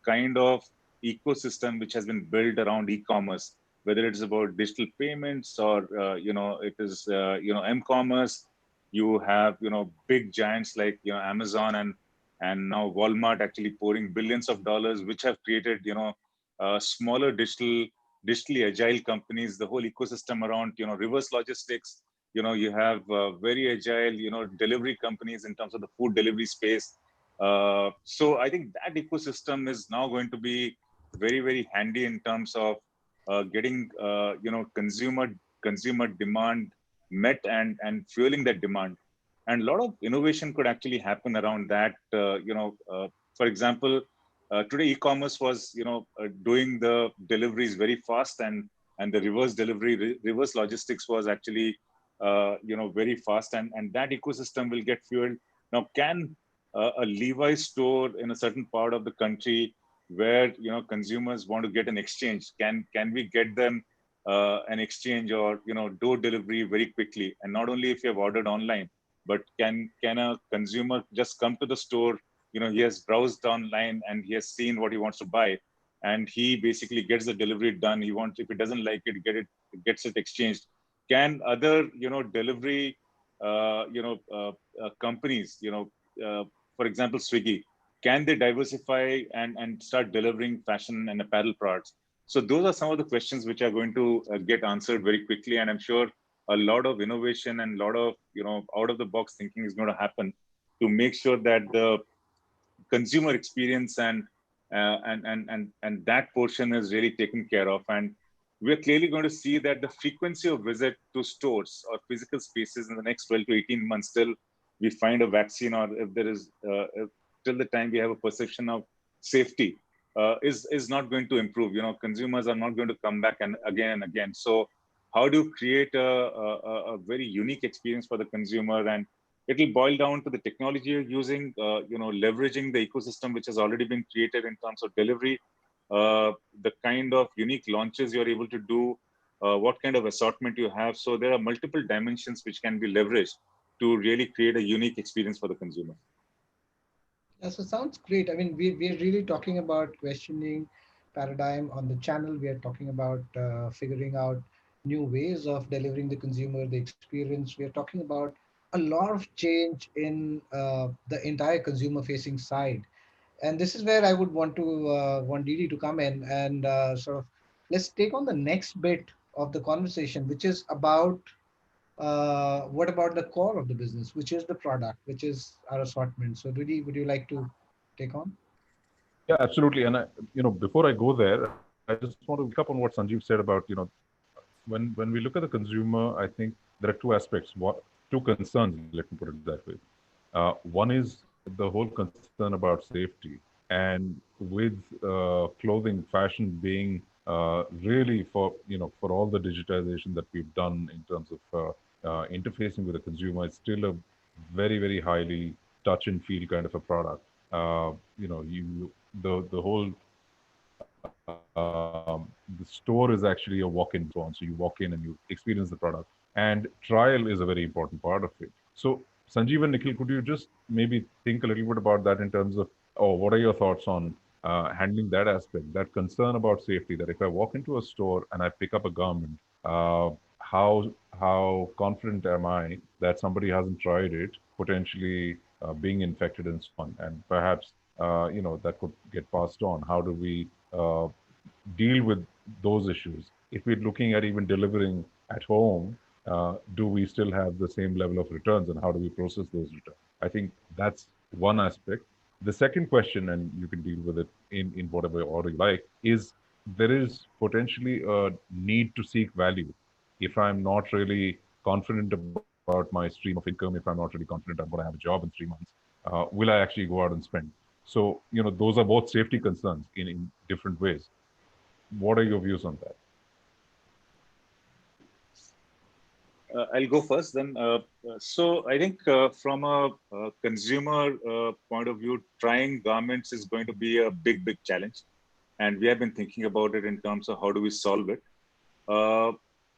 kind of ecosystem which has been built around e-commerce, whether it's about digital payments or it is m-commerce. You have big giants like Amazon and now Walmart actually pouring billions of dollars, which have created smaller digitally agile companies. The whole ecosystem around reverse logistics. You have very agile delivery companies in terms of the food delivery space. So I think that ecosystem is now going to be very very handy in terms of getting consumer demand met and fueling that demand. And a lot of innovation could actually happen around that. For example, today e-commerce was doing the deliveries very fast, and the reverse logistics was actually very fast, and that ecosystem will get fueled. Now, can a Levi store in a certain part of the country where consumers want to get an exchange, can we get them an exchange or door delivery very quickly? And not only if you have ordered online, but can a consumer just come to the store? He has browsed online and he has seen what he wants to buy, and he basically gets the delivery done. If he doesn't like it, gets it exchanged. Can other delivery companies, for example Swiggy, can they diversify and start delivering fashion and apparel products? So those are some of the questions which are going to get answered very quickly, and I'm sure a lot of innovation and a lot of out of the box thinking is going to happen to make sure that the consumer experience and that portion is really taken care of. And we're clearly going to see that the frequency of visit to stores or physical spaces in the next 12 to 18 months, till we find a vaccine, or if there is till the time we have a perception of safety, is not going to improve. Consumers are not going to come back and again. So how do you create a very unique experience for the consumer? And it will boil down to the technology you're using, leveraging the ecosystem which has already been created in terms of delivery, the kind of unique launches you're able to do, what kind of assortment you have. So there are multiple dimensions which can be leveraged to really create a unique experience for the consumer. Yeah, so sounds great. I mean, we're really talking about questioning paradigm on the channel. We are talking about figuring out new ways of delivering the consumer the experience. We are talking about a lot of change in the entire consumer facing side. And this is where I would want Didi to come in and sort of let's take on the next bit of the conversation, which is about what about the core of the business, which is the product, which is our assortment. So, Didi, would you like to take on? Yeah, absolutely. And before I go there, I just want to pick up on what Sanjeev said about, when we look at the consumer, I think there are two aspects, two concerns, let me put it that way. One is the whole concern about safety, and with clothing, fashion being really for all the digitization that we've done in terms of interfacing with the consumer, it's still a very, very highly touch and feel kind of a product. The whole the store is actually a walk-in zone. So you walk in and you experience the product, and trial is a very important part of it. So Sanjeev and Nikhil, could you just maybe think a little bit about that in terms of, what are your thoughts on handling that aspect, that concern about safety, that if I walk into a store and I pick up a garment, how confident am I that somebody hasn't tried it, potentially being infected and so on, and perhaps that could get passed on. How do we deal with those issues? If we're looking at even delivering at home, do we still have the same level of returns, and how do we process those returns? I think that's one aspect. The second question, and you can deal with it in whatever order you like, is there is potentially a need to seek value. If I'm not really confident about my stream of income, if I'm not really confident I'm going to have a job in 3 months, will I actually go out and spend? So, those are both safety concerns in different ways. What are your views on that? I'll go first then. So I think from a consumer point of view, trying garments is going to be a big challenge. And we have been thinking about it in terms of how do we solve it.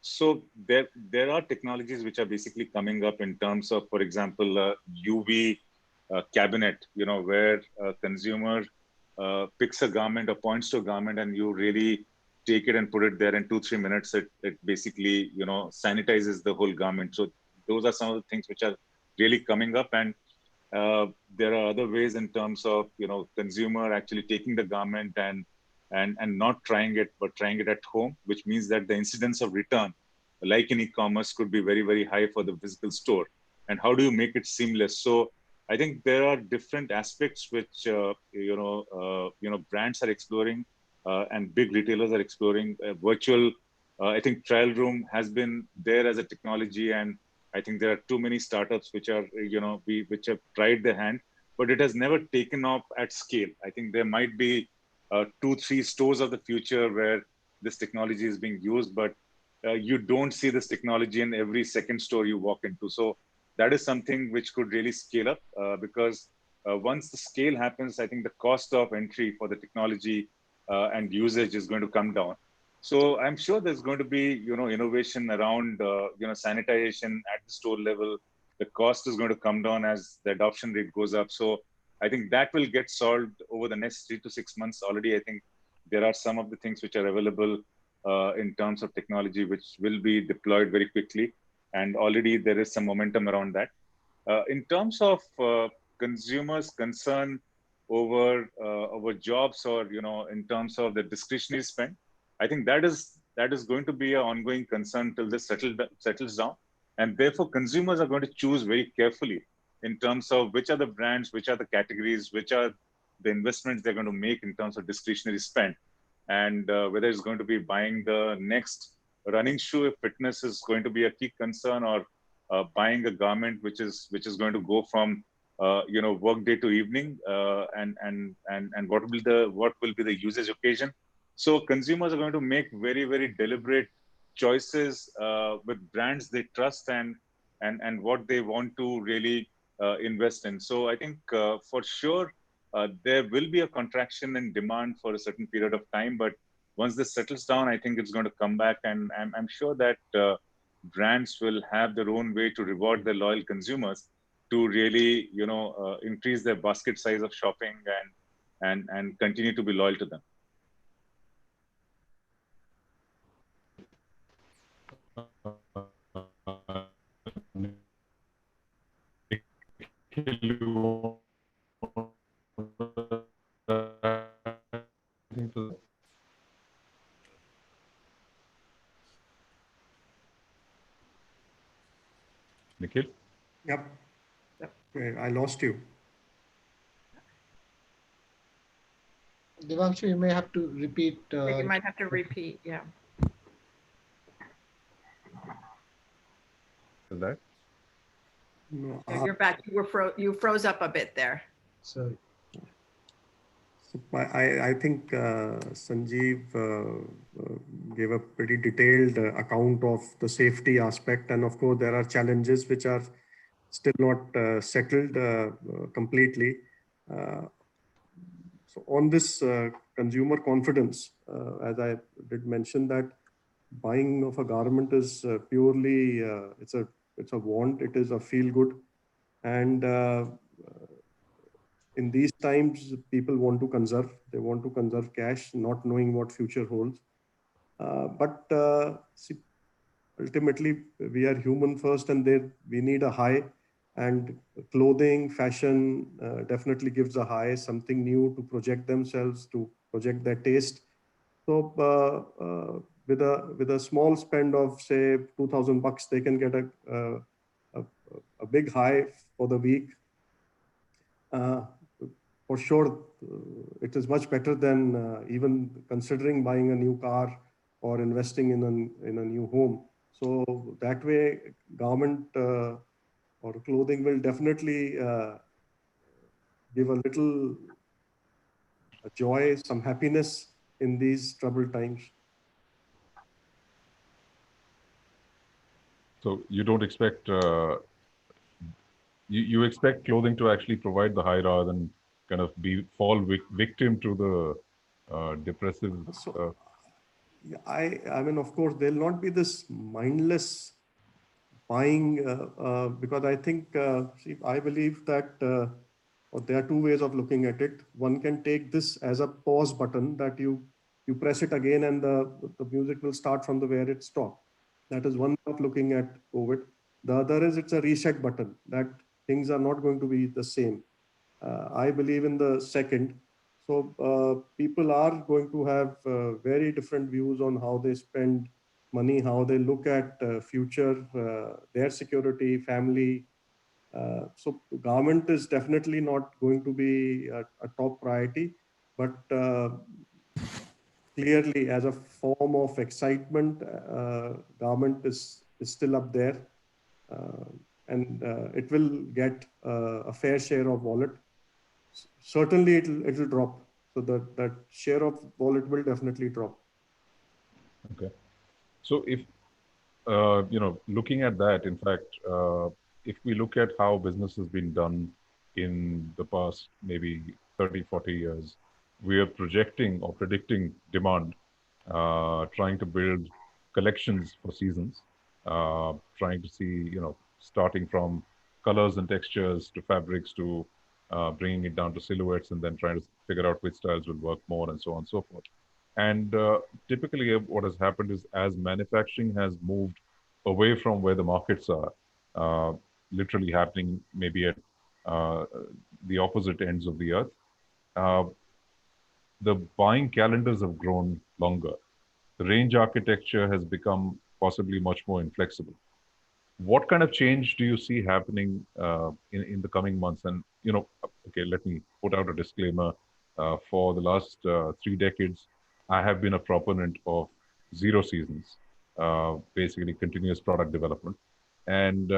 So there are technologies which are basically coming up in terms of, for example, UV cabinet, where a consumer picks a garment or points to a garment, and you really take it and put it there in 2-3 minutes. It basically, sanitizes the whole garment. So those are some of the things which are really coming up. And there are other ways in terms of, consumer actually taking the garment and not trying it, but trying it at home, which means that the incidence of return, like in e-commerce, could be very, very high for the physical store. And how do you make it seamless? So I think there are different aspects which, brands are exploring, and big retailers are exploring. Virtual, I think trial room has been there as a technology, and I think there are too many startups which are, which have tried their hand, but it has never taken off at scale. I think there might be 2-3 stores of the future where this technology is being used, but you don't see this technology in every second store you walk into. So that is something which could really scale up, because once the scale happens, I think the cost of entry for the technology and usage is going to come down. So I'm sure there's going to be, innovation around, sanitization at the store level, the cost is going to come down as the adoption rate goes up. So I think that will get solved over the next 3 to 6 months. Already, I think there are some of the things which are available in terms of technology, which will be deployed very quickly. And already there is some momentum around that. In terms of consumers' concern over jobs, or in terms of the discretionary spend, I think that is going to be an ongoing concern till this settles down. And therefore, consumers are going to choose very carefully in terms of which are the brands, which are the categories, which are the investments they're going to make in terms of discretionary spend, and whether it's going to be buying the next running shoe if fitness is going to be a key concern, or buying a garment which is going to go from work day to evening, and what will be the usage occasion. So consumers are going to make very, very deliberate choices with brands they trust, and what they want to really invest in. So I think for sure there will be a contraction in demand for a certain period of time, but once this settles down, I think it's going to come back, and I'm sure that brands will have their own way to reward their loyal consumers to really increase their basket size of shopping and continue to be loyal to them. Nikhil? Yep. I lost you. Devanshu, you may have to repeat. You might have to repeat, yeah. Is that? No, So you're back. You froze up a bit there. So I think Sanjeev gave a pretty detailed account of the safety aspect, and of course there are challenges which are still not settled completely. So on this consumer confidence, as I did mention, that buying of a garment is purely it's a want, it is a feel good, and in these times people want to conserve, they want to conserve cash, not knowing what future holds. But see, ultimately we are human first, and there we need a high, and clothing fashion definitely gives a high, something new to project themselves, to project their taste. So with a small spend of say $2,000, they can get a big high for the week. For sure, it is much better than even considering buying a new car or investing in a new home. So that way, garment or clothing will definitely give a little joy, some happiness in these troubled times. So you don't expect you expect clothing to actually provide the high rather than kind of fall victim to the depressive. I mean, of course, there'll not be this mindless buying because I think see, I believe that there are two ways of looking at it. One can take this as a pause button, that you press it again and the music will start from the where it stopped. That is one way of looking at COVID. The other is it's a reset button, that things are not going to be the same. I believe in the second. So people are going to have very different views on how they spend money, how they look at future, their security, family. So government is definitely not going to be a top priority, but clearly as a form of excitement, government is still up there, and it will get a fair share of wallet. Certainly it'll drop. So that share of wallet will definitely drop. Okay. So if looking at that, in fact, if we look at how business has been done in the past maybe 30, 40 years, we are projecting or predicting demand, trying to build collections for seasons, trying to see, starting from colors and textures to fabrics to bringing it down to silhouettes and then trying to figure out which styles will work more and so on and so forth. And typically, what has happened is as manufacturing has moved away from where the markets are, uh, literally happening maybe at uh, the opposite ends of the earth, uh, the buying calendars have grown longer. The range architecture has become possibly much more inflexible. What kind of change do you see happening in the coming months? And, okay, let me put out a disclaimer. For the last 3 decades, I have been a proponent of zero seasons, basically continuous product development. And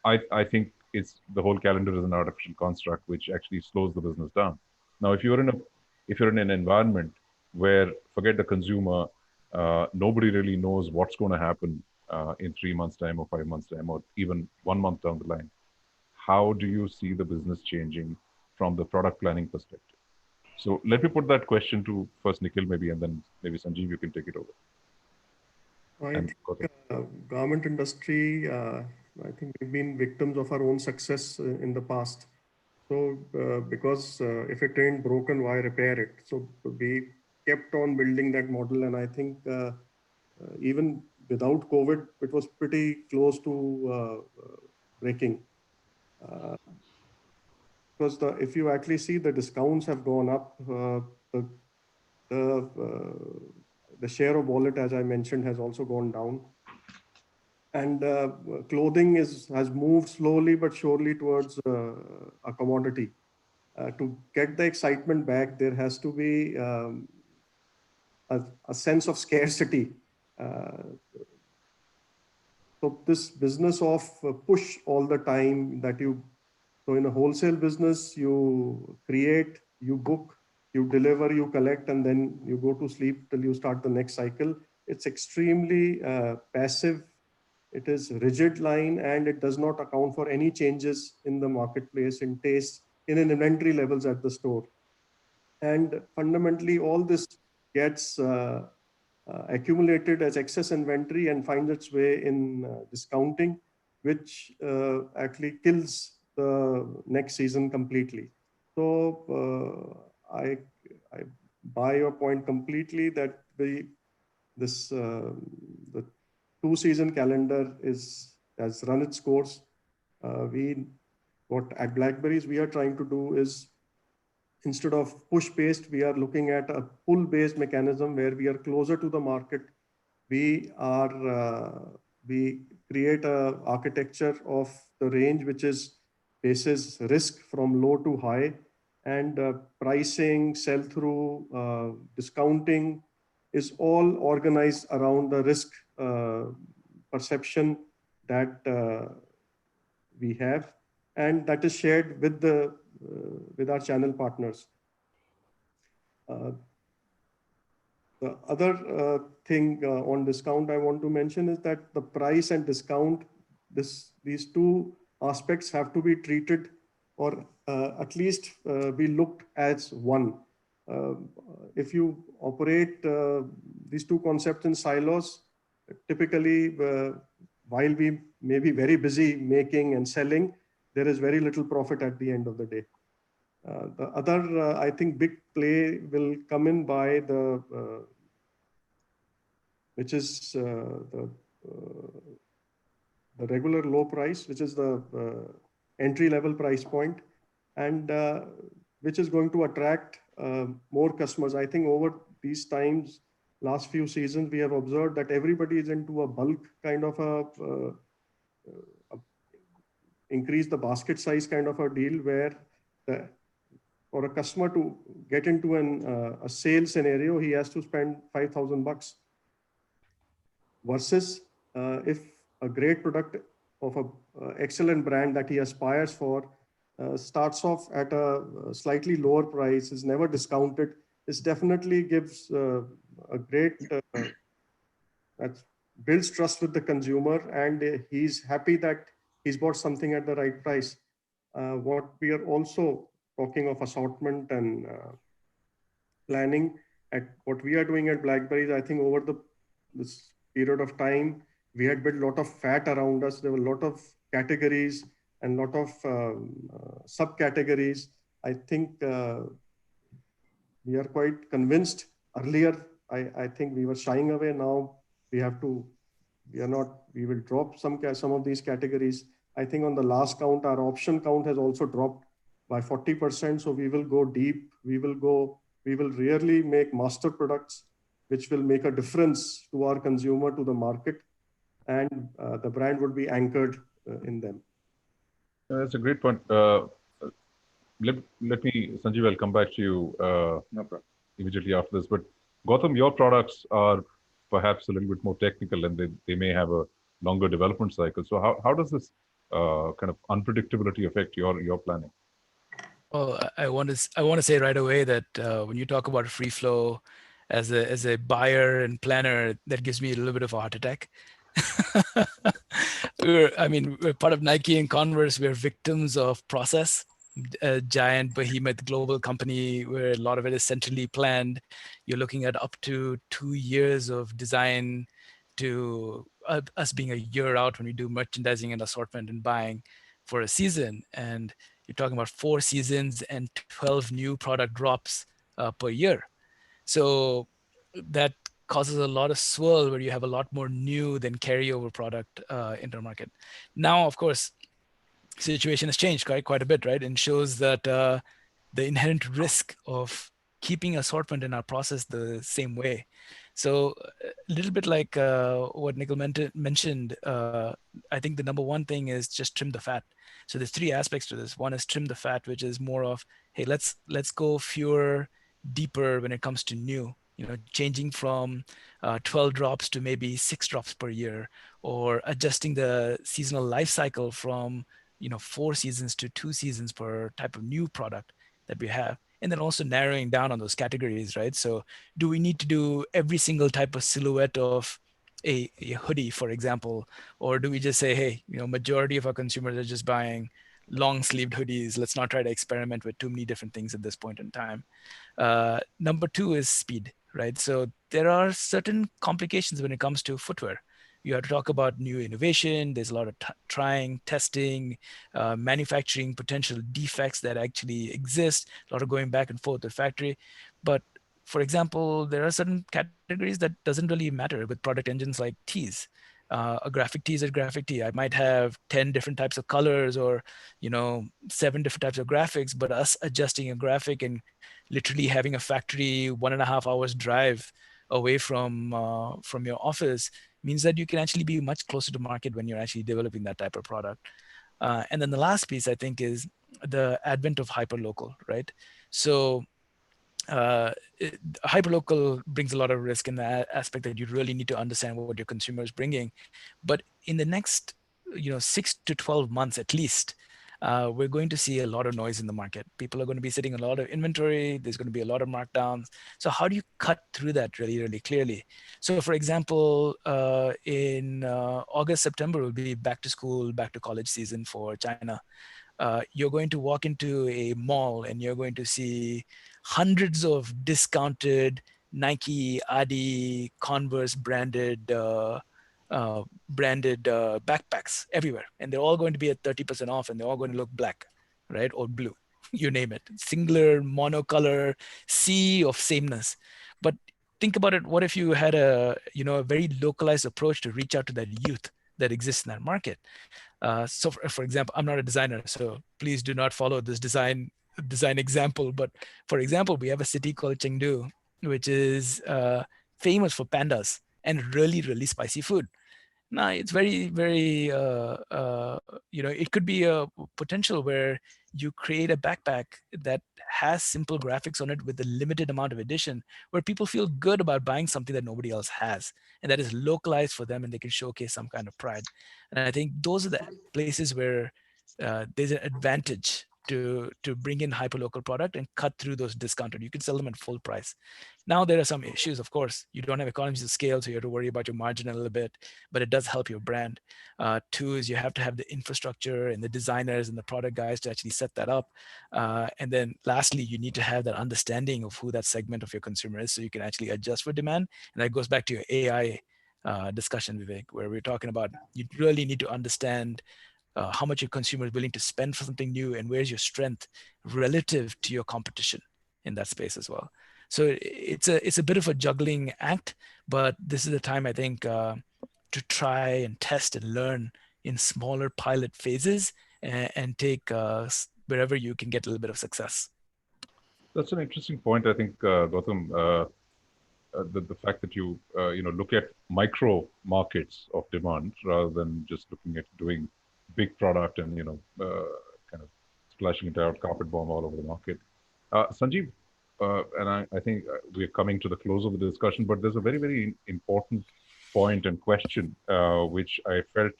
I think the whole calendar is an artificial construct, which actually slows the business down. Now, if you're in an environment where, forget the consumer, nobody really knows what's going to happen in 3 months' time or 5 months' time, or even 1 month down the line. How do you see the business changing from the product planning perspective? So let me put that question to first Nikhil, maybe, and then maybe Sanjeev, you can take it over. I think garment industry, I think we've been victims of our own success in the past. So because if it ain't broken, why repair it? So we kept on building that model. And I think even without COVID, it was pretty close to breaking. Because if you actually see, the discounts have gone up. The share of wallet, as I mentioned, has also gone down. And clothing has moved slowly but surely towards a commodity. To get the excitement back, there has to be a sense of scarcity. So this business of push all the time so in a wholesale business, you create, you book, you deliver, you collect, and then you go to sleep till you start the next cycle. It's extremely passive. It is rigid line, and it does not account for any changes in the marketplace, in taste, in an inventory levels at the store. And fundamentally, all this gets accumulated as excess inventory and finds its way in discounting, which actually kills the next season completely. So I buy your point completely that the 2-season calendar has run its course. What at Blackberries we are trying to do is, instead of push-based, we are looking at a pull-based mechanism where we are closer to the market. We create a architecture of the range which is basis risk from low to high, and pricing, sell-through, discounting is all organized around the risk perception that we have, and that is shared with our channel partners. The other thing on discount I want to mention is that the price and discount, these two aspects have to be treated, or at least be looked as one. If you operate these two concepts in silos, typically while we may be very busy making and selling, there is very little profit at the end of the day. The other, I think, big play will come in by which is the regular low price, which is the entry level price point, and which is going to attract more customers. I think over these times, last few seasons, we have observed that everybody is into a bulk kind of increase the basket size kind of a deal, where for a customer to get into a sale scenario, he has to spend $5,000. Versus if a great product of an excellent brand that he aspires for starts off at a slightly lower price, is never discounted, this definitely gives a great, that builds trust with the consumer, and he's happy that he's bought something at the right price. What we are also talking of assortment and planning, at what we are doing at Blackberries, I think over this period of time, we had built a lot of fat around us. There were a lot of categories and lot of subcategories. I think we are quite convinced. Earlier, I think we were shying away. Now we have to, we are not, we will drop some of these categories. I think on the last count, our option count has also dropped by 40%. So we will go deep. We will rarely make master products, which will make a difference to our consumer, to the market, and the brand would be anchored in them. That's a great point. Let me, Sanjeev, I'll come back to you No problem. immediately after this. But Gautam, your products are perhaps a little bit more technical, and they may have a longer development cycle. So how does this kind of unpredictability affect your planning? Well, I want to say right away that when you talk about free flow as a buyer and planner, that gives me a little bit of a heart attack. We're part of Nike and Converse. We're victims of process. A giant behemoth global company where a lot of it is centrally planned. You're looking at up to 2 years of design to us being a year out when we do merchandising and assortment and buying for a season. And you're talking about 4 seasons and 12 new product drops per year. So that causes a lot of swirl where you have a lot more new than carryover product into the market. Now, of course, situation has changed quite a bit, right? And shows that the inherent risk of keeping assortment in our process the same way. So a little bit like what Nikhil mentioned, I think the number one thing is just trim the fat. So there's 3 aspects to this. One is trim the fat, which is more of, hey, let's go fewer, deeper when it comes to new. Changing from 12 drops to maybe 6 drops per year, or adjusting the seasonal life cycle from 4 seasons to 2 seasons per type of new product that we have. And then also narrowing down on those categories, right? So do we need to do every single type of silhouette of a hoodie, for example? Or do we just say, hey, majority of our consumers are just buying long sleeved hoodies. Let's not try to experiment with too many different things at this point in time. Number 2 is speed, right? So there are certain complications when it comes to footwear. You have to talk about new innovation. There's a lot of trying, testing, manufacturing potential defects that actually exist, a lot of going back and forth with factory. But for example, there are certain categories that doesn't really matter with product engines like tees. A graphic tee is a graphic tee. I might have 10 different types of colors or 7 different types of graphics, but us adjusting a graphic and literally having a factory 1.5 hours drive away from your office means that you can actually be much closer to market when you're actually developing that type of product. And then the last piece, I think, is the advent of hyperlocal, right? So hyperlocal brings a lot of risk in the aspect that you really need to understand what your consumer is bringing. But in the next 6 to 12 months at least, we're going to see a lot of noise in the market. People are going to be sitting a lot of inventory. There's going to be a lot of markdowns. So how do you cut through that really, really clearly? So for example, in August, September will be back to school, back to college season for China. You're going to walk into a mall and you're going to see hundreds of discounted Nike, Adi, Converse branded backpacks everywhere, and they're all going to be at 30% off, and they're all going to look black, right, or blue, you name it, singular, monocolor, sea of sameness. But think about it. What if you had a very localized approach to reach out to that youth that exists in that market? So for example, I'm not a designer, so please do not follow this design example. But for example, we have a city called Chengdu, which is famous for pandas and really, really spicy food. Now it's very, very, it could be a potential where you create a backpack that has simple graphics on it with a limited amount of edition, where people feel good about buying something that nobody else has, and that is localized for them, and they can showcase some kind of pride. And I think those are the places where there's an advantage to bring in hyperlocal product and cut through those discounted. You can sell them at full price. Now there are some issues, of course. You don't have economies of scale, so you have to worry about your margin a little bit, but it does help your brand. 2 is you have to have the infrastructure and the designers and the product guys to actually set that up. And then lastly, you need to have that understanding of who that segment of your consumer is, so you can actually adjust for demand. And that goes back to your AI discussion, Vivek, where we're talking about you really need to understand how much your consumer is willing to spend for something new, and where's your strength relative to your competition in that space as well. So it's a bit of a juggling act, but this is the time, I think, to try and test and learn in smaller pilot phases and take wherever you can get a little bit of success. That's an interesting point, I think, Gautam. The fact that you look at micro markets of demand rather than just looking at doing big product and kind of splashing it out, carpet bomb all over the market. Sanjeev, and I think we're coming to the close of the discussion, but there's a very, very important point and question which I felt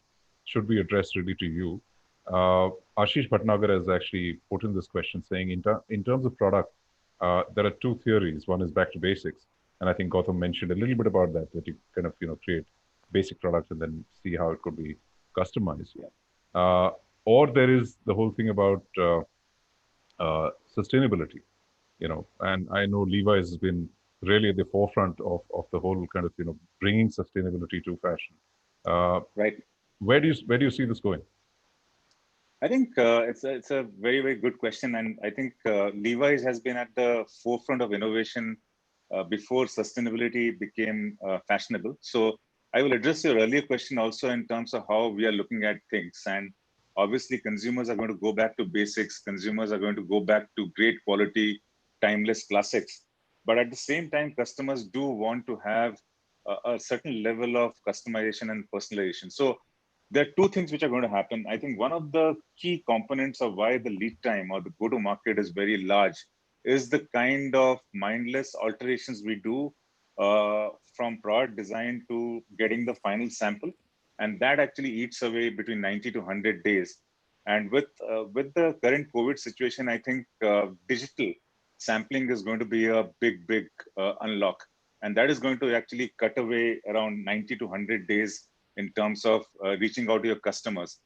should be addressed really to you. Ashish Bhatnagar has actually put in this question saying, in terms of product, there are two theories. One is back to basics. And I think Gautam mentioned a little bit about that you kind of, create basic products and then see how it could be customized. Or there is the whole thing about sustainability, and I know Levi's has been really at the forefront of the whole kind of, bringing sustainability to fashion. Right. Where do you see this going? I think it's a very, very good question. And I think Levi's has been at the forefront of innovation before sustainability became fashionable. So I will address your earlier question also in terms of how we are looking at things. And obviously, consumers are going to go back to basics. Consumers are going to go back to great quality, timeless classics. But at the same time, customers do want to have a certain level of customization and personalization. So there are two things which are going to happen. I think one of the key components of why the lead time or the go-to-market is very large is the kind of mindless alterations we do from product design to getting the final sample. And that actually eats away between 90 to 100 days. And with the current COVID situation, I think digital sampling is going to be a big, big unlock. And that is going to actually cut away around 90 to 100 days in terms of reaching out to your customers.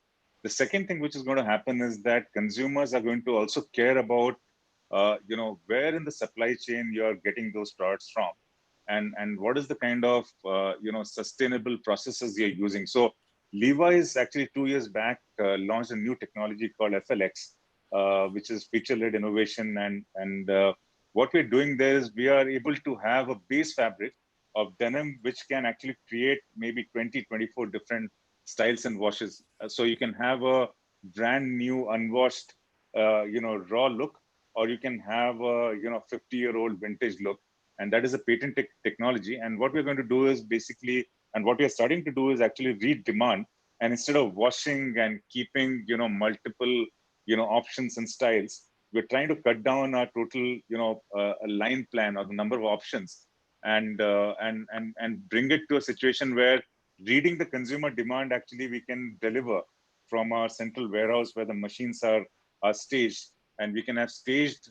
The second thing which is going to happen is that consumers are going to also care about where in the supply chain you're getting those products from, and what is the kind of sustainable processes you're using. So Levi's actually 2 years back launched a new technology called FLX, which is feature-led innovation. And what we're doing there is we are able to have a base fabric of denim, which can actually create maybe 20, 24 different styles and washes. So you can have a brand new unwashed, raw look, or you can have a 50-year-old vintage look. And that is a patent technology. And what we're going to do is basically, and what we're starting to do is actually read demand. And instead of washing and keeping, multiple, options and styles, we're trying to cut down our total, line plan or the number of options, and bring it to a situation where reading the consumer demand, actually we can deliver from our central warehouse where the machines are staged, and we can have staged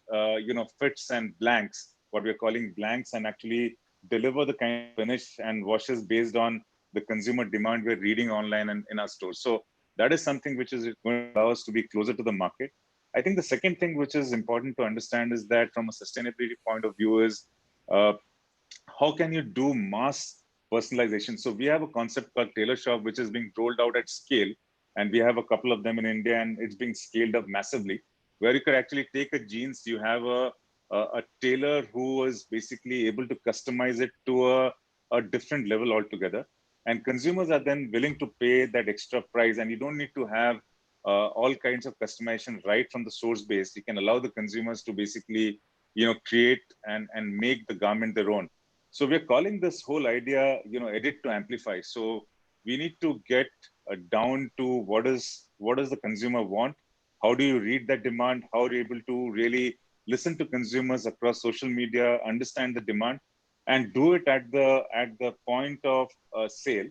fits and blanks, what we're calling blanks, and actually deliver the kind of finish and washes based on the consumer demand we're reading online and in our stores. So that is something which is going to allow us to be closer to the market. I think the second thing which is important to understand is that from a sustainability point of view is how can you do mass personalization? So we have a concept called Tailor Shop, which is being rolled out at scale. And we have a couple of them in India, and it's being scaled up massively, where you could actually take a jeans, you have a tailor who is basically able to customize it to a different level altogether. And consumers are then willing to pay that extra price. And you don't need to have all kinds of customization right from the source base. You can allow the consumers to basically, create and make the garment their own. So we're calling this whole idea, edit to amplify. So we need to get down to what does the consumer want? How do you read that demand? How are you able to really listen to consumers across social media, understand the demand, and do it at the point of sale,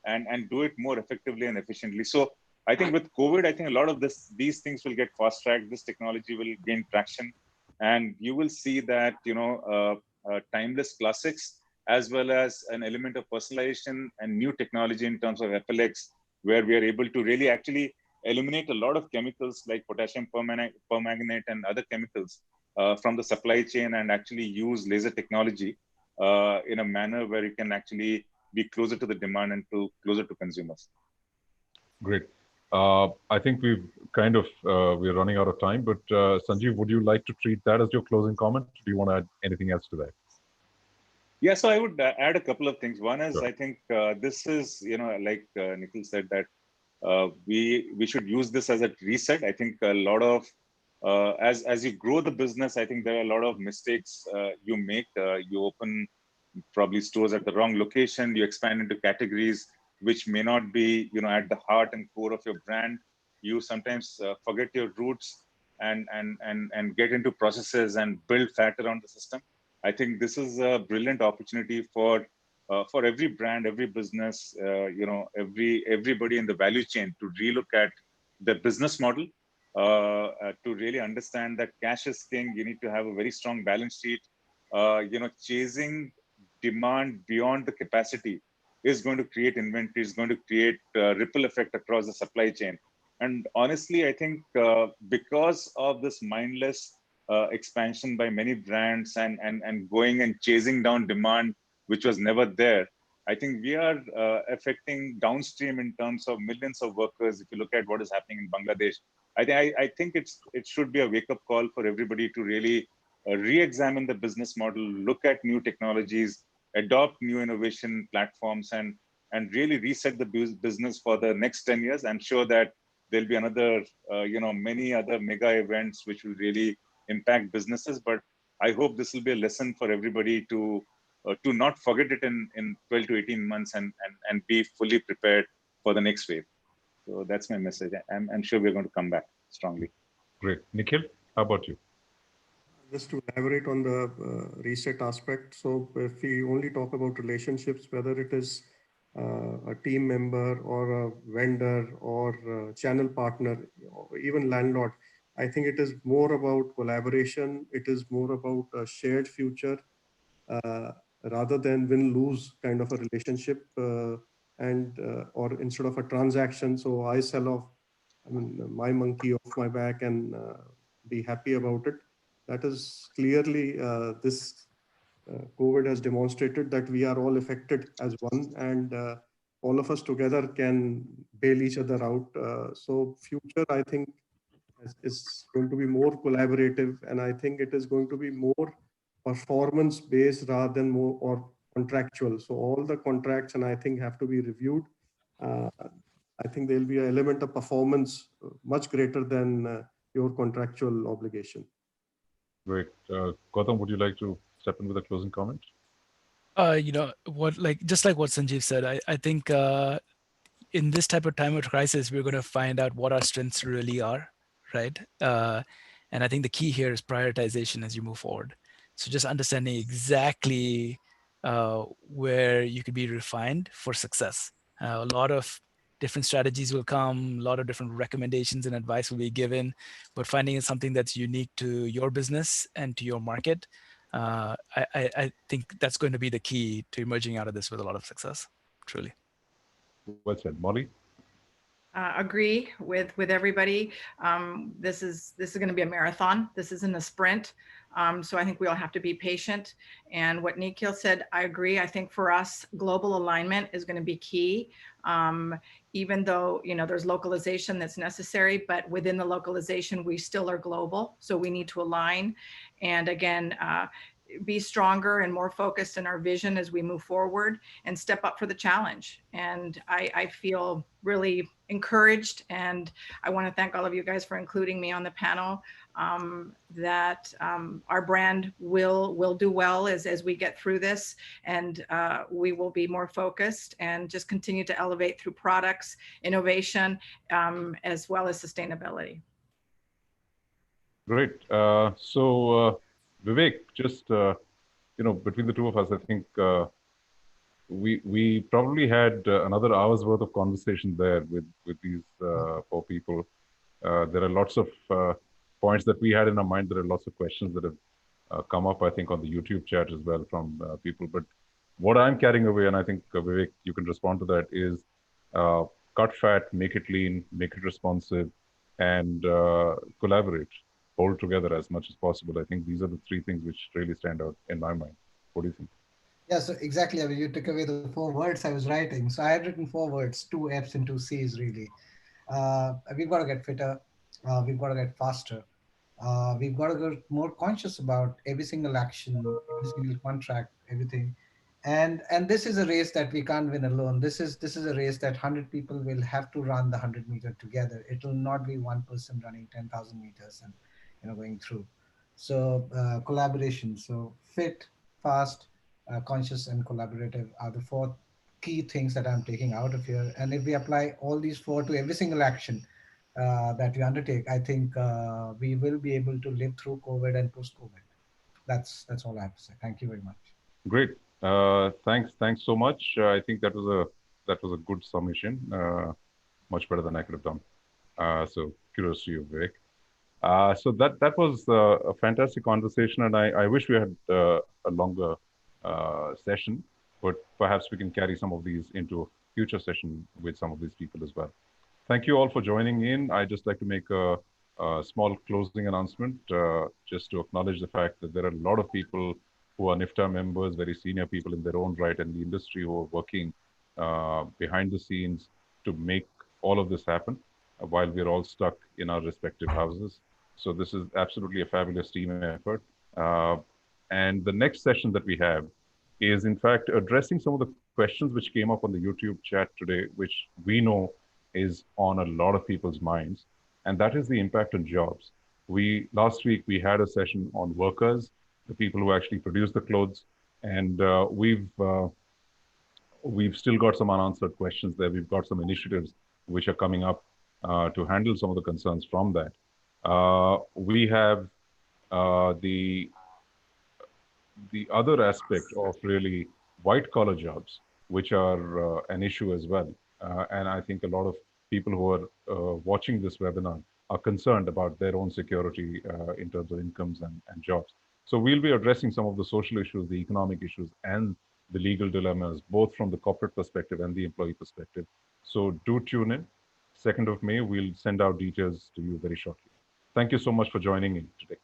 and do it more effectively and efficiently. So I think with COVID, I think a lot of these things will get fast tracked. This technology will gain traction, and you will see that timeless classics, as well as an element of personalization and new technology in terms of FLX, where we are able to really actually eliminate a lot of chemicals like potassium permanganate and other chemicals from the supply chain, and actually use laser technology in a manner where you can actually be closer to the demand and closer to consumers. Great. I think we're running out of time, but Sanjeev, would you like to treat that as your closing comment? Do you want to add anything else to that? Yeah, so I would add a couple of things. One is, Sure. I think this is, like Nikhil said, that we should use this as a reset. I think a lot of as you grow the business, I think there are a lot of mistakes you make. You open probably stores at the wrong location. You expand into categories which may not be, at the heart and core of your brand. You sometimes forget your roots and get into processes and build fat around the system. I think this is a brilliant opportunity for every brand, every business, everybody in the value chain to relook at the business model, to really understand that cash is king. You need to have a very strong balance sheet. Chasing demand beyond the capacity is going to create inventory, is going to create ripple effect across the supply chain. And honestly, I think because of this mindless expansion by many brands and going and chasing down demand, which was never there, I think we are affecting downstream in terms of millions of workers. If you look at what is happening in Bangladesh, I think it should be a wake-up call for everybody to really re-examine the business model, look at new technologies, adopt new innovation platforms, and really reset the business for the next 10 years. I'm sure that there'll be another, many other mega events which will really impact businesses. But I hope this will be a lesson for everybody to not forget it in 12 to 18 months and be fully prepared for the next wave. So that's my message. I'm sure we're going to come back strongly. Great. Nikhil, how about you? Just to elaborate on the reset aspect. So if we only talk about relationships, whether it is a team member or a vendor or a channel partner, or even landlord, I think it is more about collaboration. It is more about a shared future rather than win-lose kind of a relationship, or instead of a transaction. So I sell off, my monkey off my back and be happy about it. That is clearly this COVID has demonstrated that we are all affected as one, and all of us together can bail each other out. So future, I think, is going to be more collaborative, and I think it is going to be more performance based rather than more or contractual. So all the contracts, and I think, have to be reviewed. I think there'll be an element of performance much greater than your contractual obligation. Great. Gautam, would you like to step in with a closing comment? Just like what Sanjeev said, I think in this type of time of crisis, we're going to find out what our strengths really are, right? And I think the key here is prioritization as you move forward. So just understanding exactly where you could be refined for success. A lot of different strategies will come, a lot of different recommendations and advice will be given, but finding something that's unique to your business and to your market, I think that's going to be the key to emerging out of this with a lot of success, truly. Well said. Molly? Agree with everybody. This is going to be a marathon. This isn't a sprint. So I think we all have to be patient. And what Nikhil said, I agree. I think for us, global alignment is going to be key. Even though, there's localization that's necessary, but within the localization, we still are global. So we need to align. And again, be stronger and more focused in our vision as we move forward and step up for the challenge. And I feel really encouraged, and I want to thank all of you guys for including me on the panel, that our brand will do well as we get through this, and we will be more focused and just continue to elevate through products, innovation, as well as sustainability. Great. Vivek, just, between the two of us, I think we probably had another hour's worth of conversation there with these four people. There are lots of points that we had in our mind. There are lots of questions that have come up, I think, on the YouTube chat as well from people. But what I'm carrying away, and I think, Vivek, you can respond to that, is cut fat, make it lean, make it responsive, and collaborate. Hold together as much as possible. I think these are the three things which really stand out in my mind. What do you think? Yeah, so exactly. I mean, you took away the 4 words I was writing. So I had written 4 words, 2 F's and 2 C's, really. We've got to get fitter. We've got to get faster. We've got to get more conscious about every single action, every single contract, everything. And this is a race that we can't win alone. This is a race that 100 people will have to run the 100-meter together. It will not be one person running 10,000 meters and going through. So collaboration. So fit, fast, conscious, and collaborative are the four key things that I'm taking out of here. And if we apply all these four to every single action that we undertake, I think we will be able to live through COVID and post-COVID. That's all I have to say. Thank you very much. Great. Thanks so much. I think that was a good summation. Much better than I could have done. So kudos to you, Vivek. So that was a fantastic conversation, and I wish we had a longer session, but perhaps we can carry some of these into a future session with some of these people as well. Thank you all for joining in. I'd just like to make a small closing announcement, just to acknowledge the fact that there are a lot of people who are NIFTA members, very senior people in their own right in the industry who are working behind the scenes to make all of this happen while we're all stuck in our respective houses. So this is absolutely a fabulous team effort. And the next session that we have is in fact addressing some of the questions which came up on the YouTube chat today, which we know is on a lot of people's minds, and that is the impact on jobs. Last week we had a session on workers, the people who actually produce the clothes, and we've still got some unanswered questions there. We've got some initiatives which are coming up to handle some of the concerns from that. We have the other aspect of really white collar jobs, which are an issue as well. And I think a lot of people who are watching this webinar are concerned about their own security in terms of incomes and jobs. So we'll be addressing some of the social issues, the economic issues, and the legal dilemmas, both from the corporate perspective and the employee perspective. So do tune in. 2nd of May, we'll send out details to you very shortly. Thank you so much for joining in today.